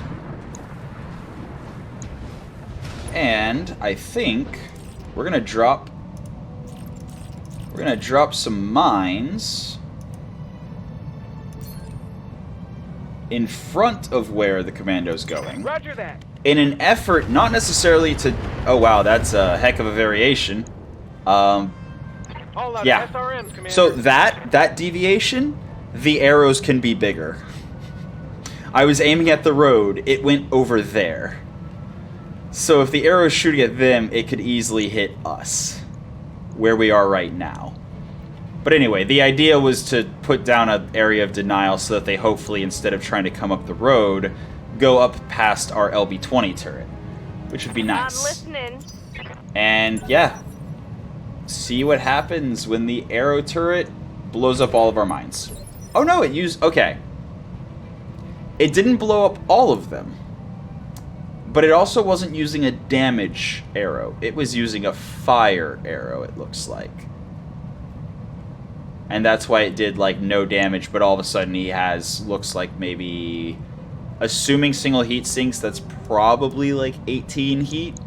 A: And I think we're gonna drop some mines in front of where the commando's going.
B: Roger that.
A: In an effort not necessarily to... Oh wow, that's a heck of a variation.
B: All out
A: Yeah.
B: SRMs, Commander.
A: So that deviation, the arrows can be bigger. I was aiming at the road, it went over there. So if the arrow's shooting at them, it could easily hit us, where we are right now. But anyway, the idea was to put down an area of denial so that they hopefully, instead of trying to come up the road, go up past our LB-20 turret, which would be nice.
C: I'm listening.
A: And yeah, see what happens when the arrow turret blows up all of our mines. Oh no, it used... Okay. It didn't blow up all of them. But it also wasn't using a damage arrow. It was using a fire arrow, it looks like. And that's why it did, like, no damage, but all of a sudden he has, looks like maybe... Assuming single heat sinks, that's probably, like, 18 heat.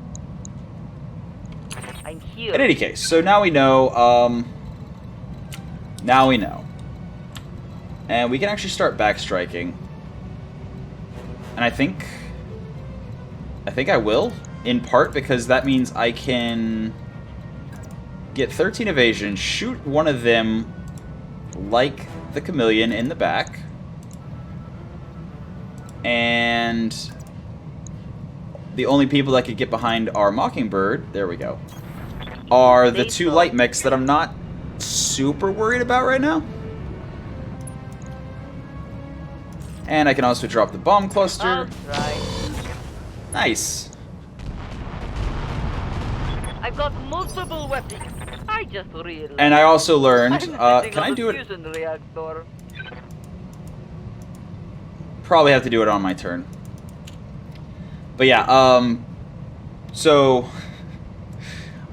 C: I'm here.
A: In any case, so now we know, Now we know. And we can actually start backstriking. And I think I will, in part because that means I can get 13 evasion, shoot one of them like the chameleon in the back, and the only people that could get behind our Mockingbird, there we go, are the two light mechs that I'm not super worried about right now. And I can also drop the bomb cluster.
C: Right.
A: Nice.
C: I've got multiple weapons. I just realized.
A: And I also learned,
C: I'm
A: can
C: setting
A: I
C: up
A: do
C: a
A: it?
C: fusion reactor.
A: Probably have to do it on my turn. But yeah, so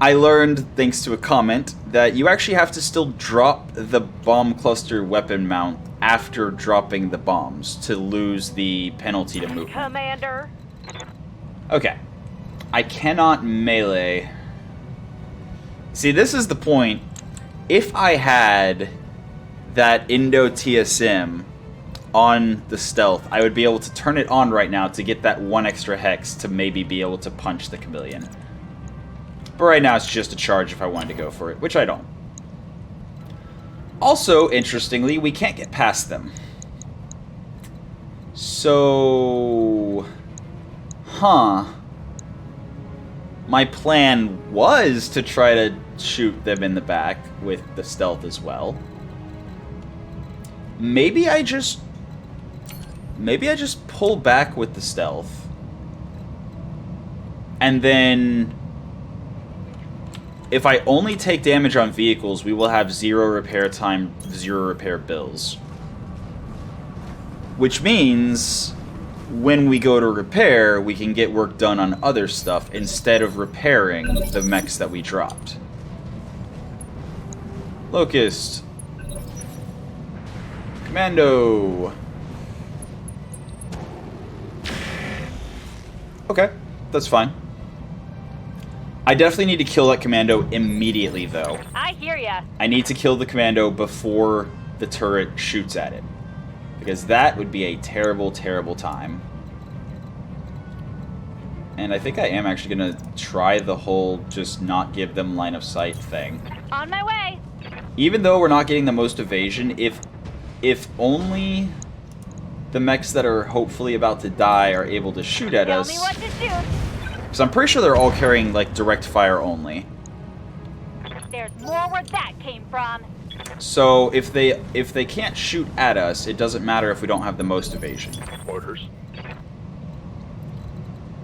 A: I learned, thanks to a comment, that you actually have to still drop the bomb cluster weapon mount after dropping the bombs to lose the penalty to movement.
C: Commander.
A: Okay. I cannot melee. See, this is the point. If I had that Indo TSM on the stealth, I would be able to turn it on right now to get that one extra hex to maybe be able to punch the chameleon. But right now it's just a charge if I wanted to go for it, which I don't. Also, interestingly, we can't get past them. So... Huh. My plan was to try to shoot them in the back with the stealth as well. Maybe I just pull back with the stealth. And then... if I only take damage on vehicles, we will have 0 repair time, 0 repair bills. Which means, when we go to repair, we can get work done on other stuff instead of repairing the mechs that we dropped. Locust. Commando. Okay, that's fine. I definitely need to kill that commando immediately, though.
C: I hear ya.
A: I need to kill the commando before the turret shoots at it. Because that would be a terrible, terrible time. And I think I am actually going to try the whole just not give them line of sight thing.
C: On my way.
A: Even though we're not getting the most evasion, if only the mechs that are hopefully about to die are able to shoot at us...
C: Tell me what to shoot.
A: Because I'm pretty sure they're all carrying, like, direct fire only.
C: There's more where that came from.
A: So, if they can't shoot at us, it doesn't matter if we don't have the most evasion.
B: Orders.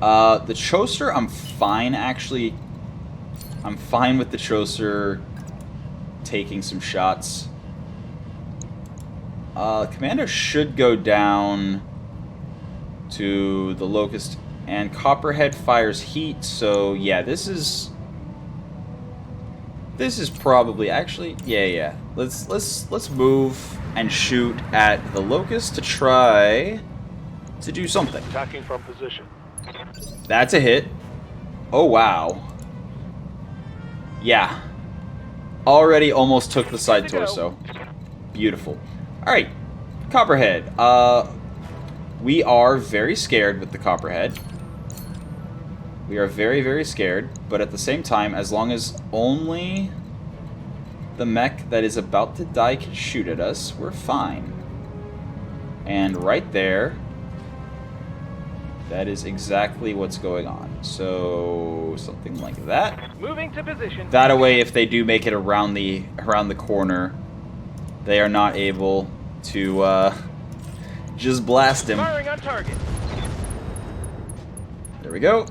A: The Choser, I'm fine, actually. I'm fine with the Choser taking some shots. Commander should go down to the Locust, and Copperhead fires heat, so yeah, this is probably actually yeah. Let's move and shoot at the Locust to try to do something.
B: Attacking from position.
A: That's a hit. Oh wow. Yeah. Already almost took the side torso. Beautiful. Alright. Copperhead. We are very scared with the Copperhead. We are very, very scared, but at the same time, as long as only the mech that is about to die can shoot at us, we're fine. And right there, that is exactly what's going on. So, something like that.
B: Moving to position.
A: That way, if they do make it around the corner, they are not able to just blast him.
B: Firing on target.
A: There we go.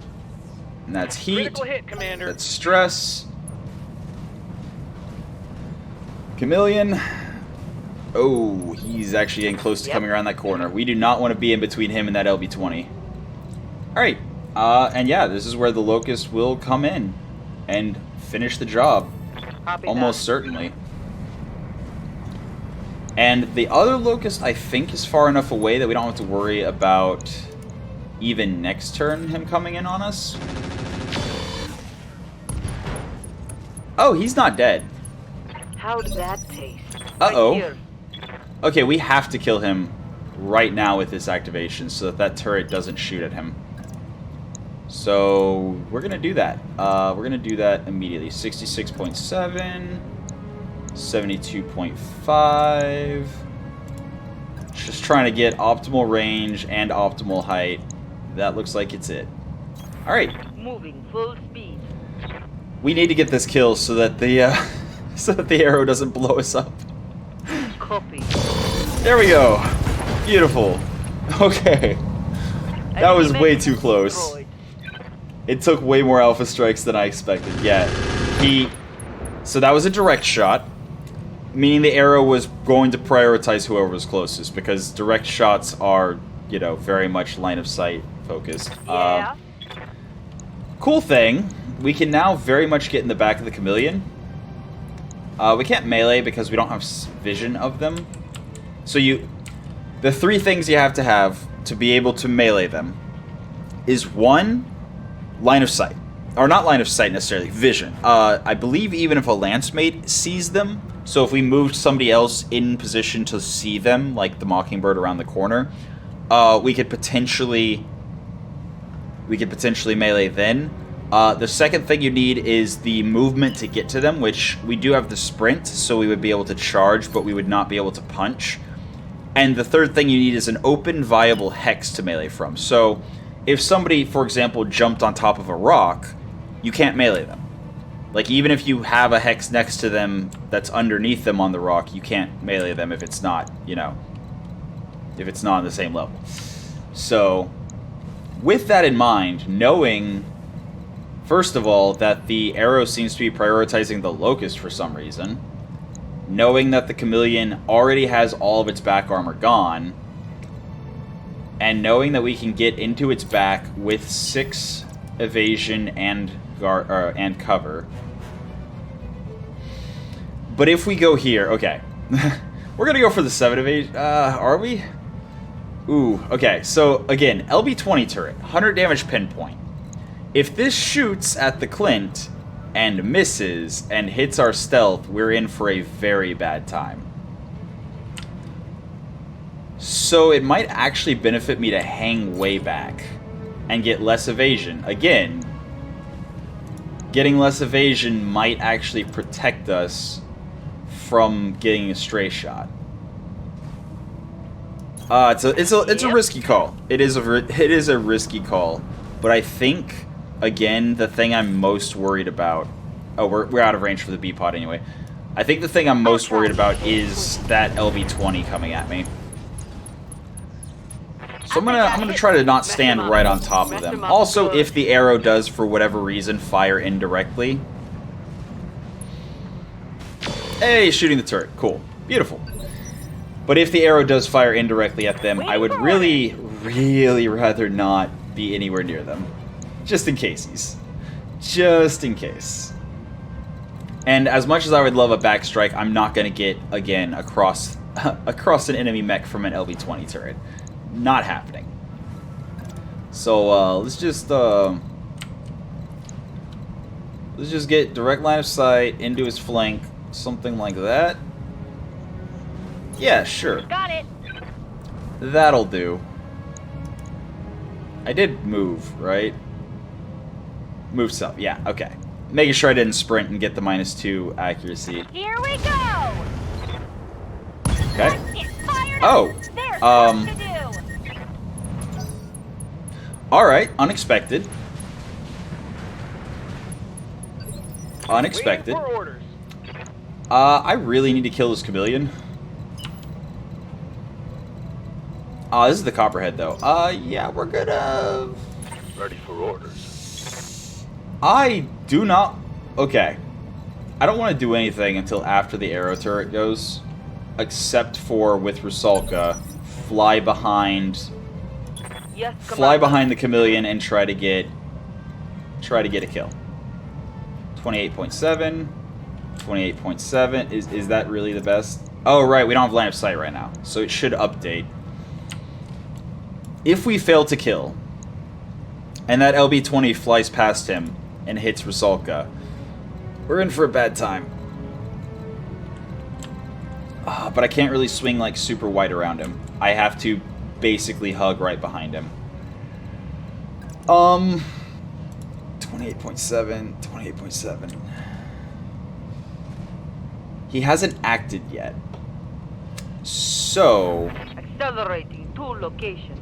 A: And that's heat.
B: Critical hit, Commander.
A: That's stress. Chameleon. Oh, he's actually getting close to coming around that corner. We do not want to be in between him and that LB-20. Alright. And yeah, this is where the Locust will come in and finish the job.
C: Copy
A: Almost
C: that.
A: certainly. And the other Locust, I think, is far enough away that we don't have to worry about even next turn him coming in on us. Oh, he's not dead.
C: How'd that taste?
A: Uh-oh.
C: Right here.
A: Okay, we have to kill him right now with this activation so that that turret doesn't shoot at him. So, we're going to do that. We're going to do that immediately. 66.7... 72.5. Just trying to get optimal range and optimal height. That looks like it's it. Alright.
C: Moving full speed.
A: We need to get this kill so that the so that the arrow doesn't blow us up.
C: Copy.
A: There we go. Beautiful. Okay. That was way too close. It took way more alpha strikes than I expected. Yeah. So that was a direct shot. Meaning the arrow was going to prioritize whoever was closest, because direct shots are, you know, very much line of sight focused.
C: Yeah.
A: Cool thing, we can now very much get in the back of the Chameleon. We can't melee because we don't have vision of them. So the three things you have to be able to melee them is one, line of sight. Or not line of sight necessarily, vision. I believe even if a lance mate sees them, so if we moved somebody else in position to see them, like the Mockingbird around the corner, we could potentially melee then. The second thing you need is the movement to get to them, which we do have the sprint, so we would be able to charge, but we would not be able to punch. And the third thing you need is an open, viable hex to melee from. So, if somebody, for example, jumped on top of a rock, you can't melee them. Like, even if you have a hex next to them that's underneath them on the rock, you can't melee them if it's not, you know, if it's not on the same level. So, with that in mind, knowing, first of all, that the arrow seems to be prioritizing the locust for some reason, knowing that the chameleon already has all of its back armor gone, and knowing that we can get into its back with 6 evasion and cover. But if we go here, okay. We're gonna go for the 7 evasion. Are we? Ooh, okay. So, again, LB-20 turret, 100 damage pinpoint. If this shoots at the Clint and misses and hits our stealth, we're in for a very bad time. So it might actually benefit me to hang way back and get less evasion. Again, getting less evasion might actually protect us from getting a stray shot. It's a risky call. It is a risky call, but I think, again, the thing I'm most worried about... Oh, we're out of range for the B-pod anyway. I think the thing I'm most worried about is that LB-20 coming at me. So I'm gonna try to not stand right on top of them. Also, if the arrow does, for whatever reason, fire indirectly... Hey, shooting the turret. Cool. Beautiful. But if the arrow does fire indirectly at them, I would really, really rather not be anywhere near them. Just in case. Just in case. And as much as I would love a backstrike, I'm not going to get, again, across an enemy mech from an LB-20 turret. Not happening. So, let's just get direct line of sight into his flank. Something like that. Yeah, sure.
C: Got it.
A: That'll do. I did move, right? Move self. Yeah, okay. Making sure I didn't sprint and get the -2 accuracy.
C: Here we go.
A: Okay.
C: Get fired
A: Oh.
C: up. There's work to do.
A: Alright, unexpected. Unexpected.
B: Waiting for orders.
A: I really need to kill this chameleon. This is the copperhead, though. Yeah, we're gonna...
B: Ready for orders.
A: I do not... Okay. I don't want to do anything until after the arrow turret goes. Except for, with Rusalka, fly behind...
C: Yes,
A: Fly behind the chameleon and try to get a kill. 28.7... 28.7. Is that really the best? Oh, right, we don't have line of sight right now, so it should update. If we fail to kill, and that LB-20 flies past him and hits Rusalka, we're in for a bad time. But I can't really swing like super wide around him. I have to basically hug right behind him. 28.7, 28.7. He hasn't acted yet. So...
C: Accelerating to location.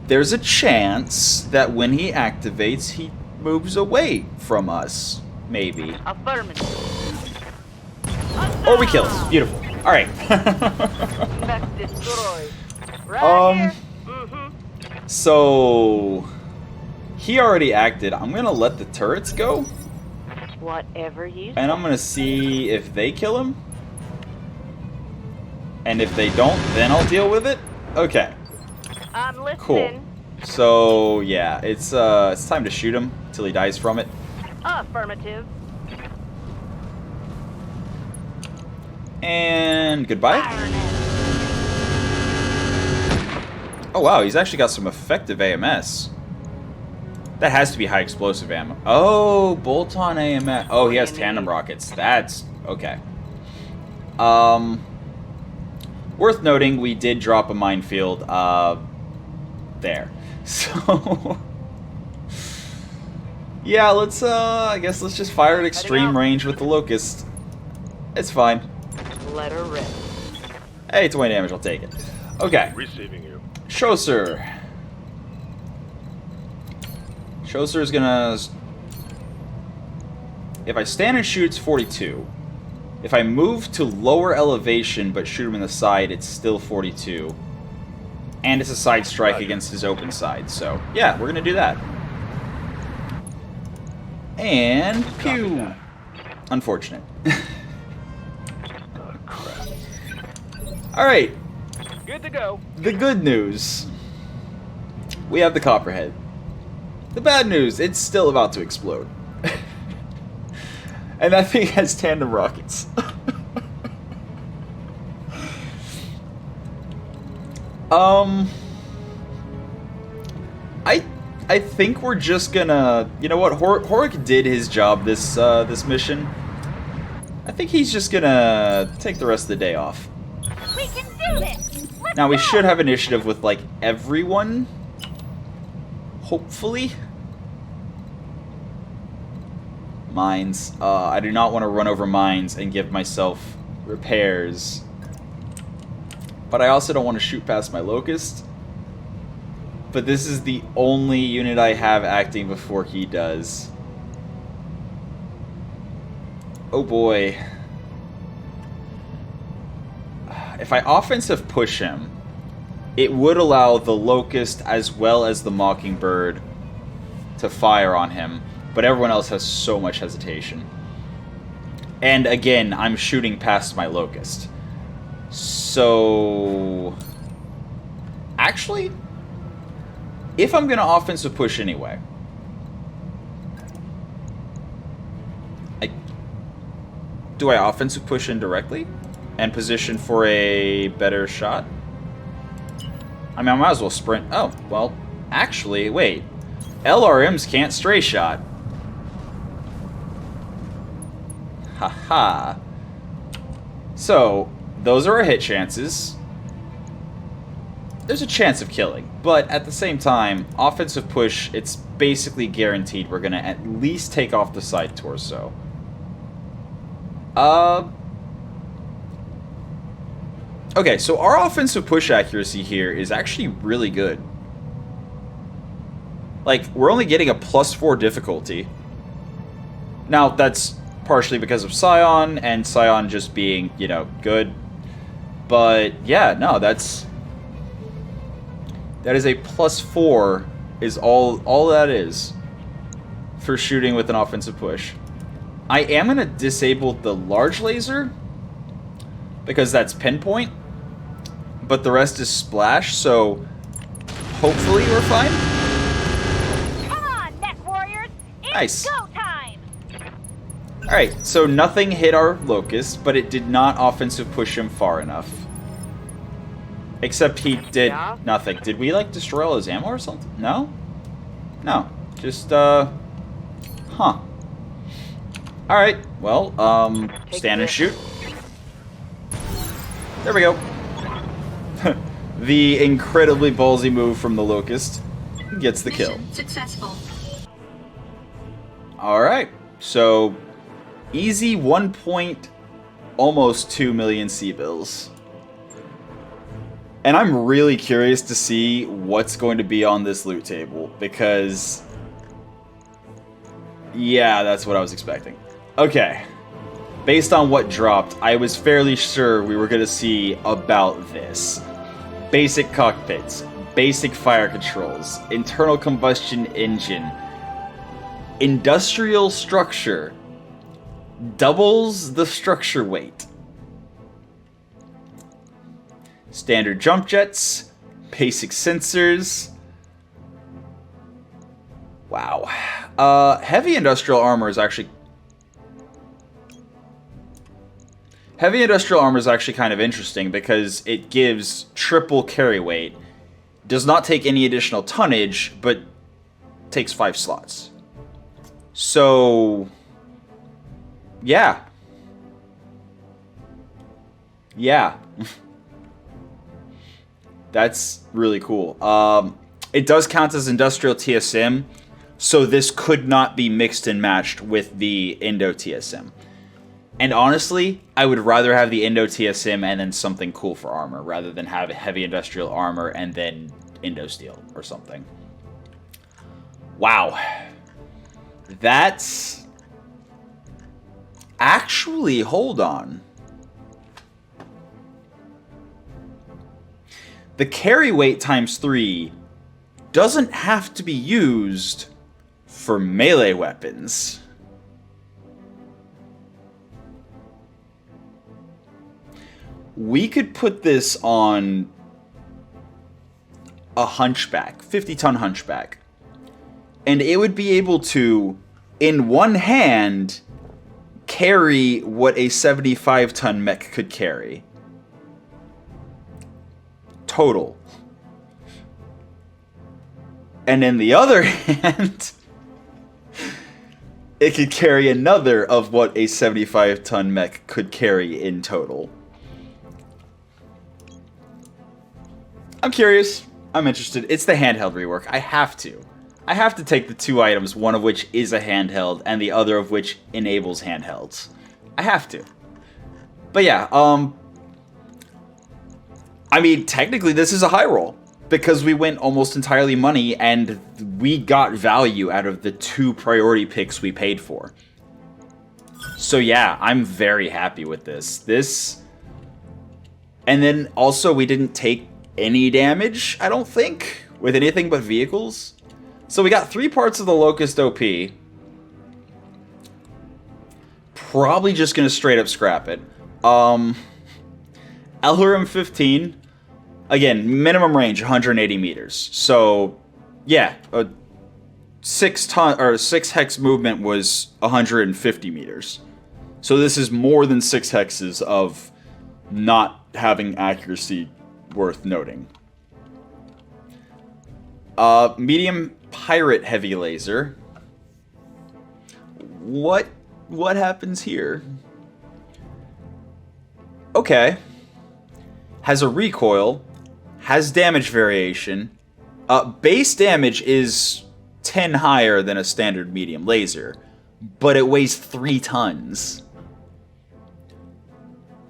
A: There's a chance that when he activates, he moves away from us. Maybe.
C: Affirmative.
A: Or we kill him. Beautiful. Alright.
C: Mech destroyed. Right here.
A: So... He already acted. I'm gonna let the turrets go.
C: Whatever you say.
A: And I'm gonna see if they kill him. And if they don't, then I'll deal with it. Okay.
C: I'm listening.
A: Cool. So yeah, it's time to shoot him till he dies from it.
C: Affirmative.
A: And goodbye. Oh wow, he's actually got some effective AMS. That has to be high explosive ammo. Oh, bolt-on AMS. Oh, he has tandem rockets. That's okay. Worth noting, we did drop a minefield there. So Yeah, let's, I guess let's just fire at extreme range with the Locust. It's fine.
C: Let her rip.
A: Hey, 20 damage, I'll take it. Okay.
B: Receiving you.
A: Shoser. Shoser is gonna... If I stand and shoot, it's 42. If I move to lower elevation but shoot him in the side, it's still 42. And it's a side strike against his open side, so yeah, we're gonna do that. And pew! Unfortunate.
B: Oh, crap.
A: Alright,
B: Good to go.
A: the good news. We have the Copperhead. The bad news, it's still about to explode. And that thing has tandem rockets. I think we're just gonna... You know what? Horik did his job this mission. I think he's just gonna take the rest of the day off.
C: We can do this!
A: Now, we should have initiative with, like, everyone. Hopefully. Mines. I do not want to run over mines and give myself repairs. But I also don't want to shoot past my Locust. But this is the only unit I have acting before he does. Oh boy. If I offensive push him, it would allow the Locust as well as the Mockingbird to fire on him. But everyone else has so much hesitation. And again, I'm shooting past my Locust. So... Actually... If I'm going to offensive push anyway, do I offensive push indirectly and position for a better shot? I mean, I might as well sprint. Oh, well, actually, wait. LRMs can't stray shot. Haha. So, those are our hit chances. There's a chance of killing, but at the same time, offensive push, it's basically guaranteed we're going to at least take off the side torso. Okay, so our offensive push accuracy here is actually really good. Like, we're only getting a +4 difficulty. Now, that's partially because of Scion, and Scion just being, you know, good. But, yeah, no, that is a +4 is all that is for shooting with an offensive push. I am going to disable the large laser because that's pinpoint, but the rest is splash, so hopefully we're fine.
C: Come on, Mechwarriors! It's
A: Nice.
C: go time!
A: Alright, so nothing hit our Locust, but it did not offensive push him far enough. Except he did nothing. Did we, like, destroy all his ammo or something? No? No. Just, huh. Alright, well, stand and shoot. There we go. The incredibly ballsy move from the Locust gets the kill.
D: Successful.
A: Alright, so easy 1 point, almost 2 million C-bills. And I'm really curious to see what's going to be on this loot table, because... yeah, that's what I was expecting. Okay. Based on what dropped, I was fairly sure we were going to see about this. Basic cockpits, basic fire controls, internal combustion engine, industrial structure, doubles the structure weight. Standard jump jets, basic sensors. Wow. Heavy industrial armor is actually... Heavy industrial armor is actually kind of interesting because it gives triple carry weight. Does not take any additional tonnage, but takes 5 slots. So... yeah. Yeah. That's really cool. It does count as industrial TSM, So this could not be mixed and matched with the Indo TSM. And honestly, I would rather have the Indo TSM and then something cool for armor, rather than have heavy industrial armor and then Indo Steel or something. Wow. That's... Actually, hold on. The carry weight times 3 doesn't have to be used for melee weapons. We could put this on a hunchback, 50-ton hunchback. And it would be able to, in one hand, carry what a 75-ton mech could carry. Total. And in the other hand, it could carry another of what a 75-ton mech could carry in total. I'm curious. I'm interested. It's the handheld rework. I have to. I have to take the two items, one of which is a handheld, and the other of which enables handhelds. I have to. But yeah, I mean, technically this is a high roll, because we went almost entirely money, and we got value out of the 2 priority picks we paid for. So yeah, I'm very happy with this. And then also we didn't take any damage, I don't think, with anything but vehicles. So we got 3 parts of the Locust OP. Probably just gonna straight up scrap it. Elhurim 15. Again, minimum range 180 meters. So yeah, a 6 hex movement was 150 meters. So this is more than 6 hexes of not having accuracy worth noting. Medium pirate heavy laser. What happens here? Okay. Has a recoil, has damage variation. Base damage is 10 higher than a standard medium laser, but it weighs 3 tons.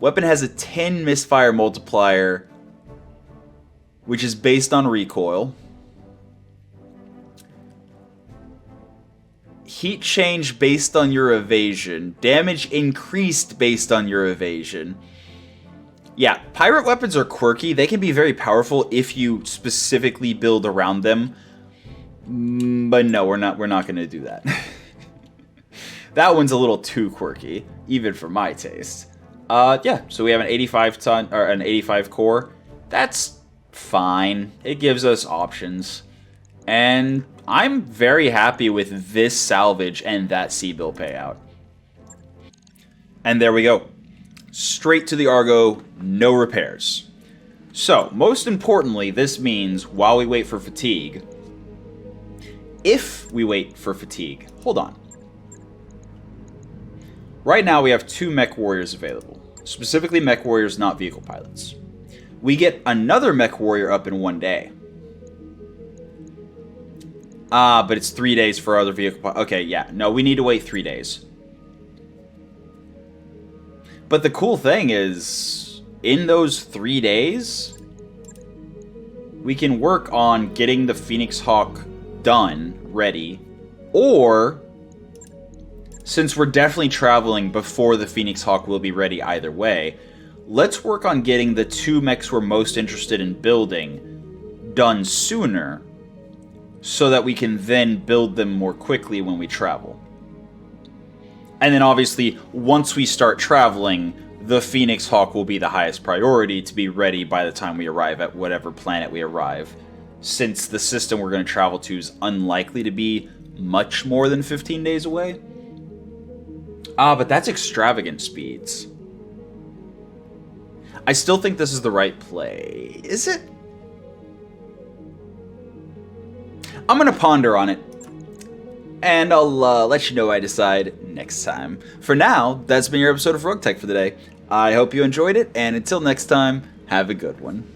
A: Weapon has a 10 misfire multiplier, which is based on recoil. Heat change based on your evasion. Damage increased based on your evasion. Yeah, pirate weapons are quirky. They can be very powerful if you specifically build around them. But no, we're not going to do that. That one's a little too quirky, even for my taste. Yeah, so we have an 85 core. That's fine. It gives us options. And I'm very happy with this salvage and that C-bill payout. And there we go. Straight to the Argo, no repairs. So, most importantly, this means while we wait for fatigue, if we wait for fatigue, hold on. Right now we have 2 Mechwarriors available. Specifically Mechwarriors, not vehicle pilots. We get another Mechwarrior up in 1 day. But it's 3 days for other vehicle... Okay, yeah. No, we need to wait 3 days. But the cool thing is, in those 3 days, we can work on getting the Phoenix Hawk done, ready, or, since we're definitely traveling before the Phoenix Hawk will be ready either way, let's work on getting the 2 mechs we're most interested in building done sooner, so that we can then build them more quickly when we travel. And then obviously, once we start traveling, the Phoenix Hawk will be the highest priority to be ready by the time we arrive at whatever planet we arrive, since the system we're going to travel to is unlikely to be much more than 15 days away. But that's extravagant speeds. I still think this is the right play. Is it? I'm going to ponder on it, and I'll let you know what I decide next time. For now, that's been your episode of Roguetech for the day. I hope you enjoyed it, and until next time, have a good one.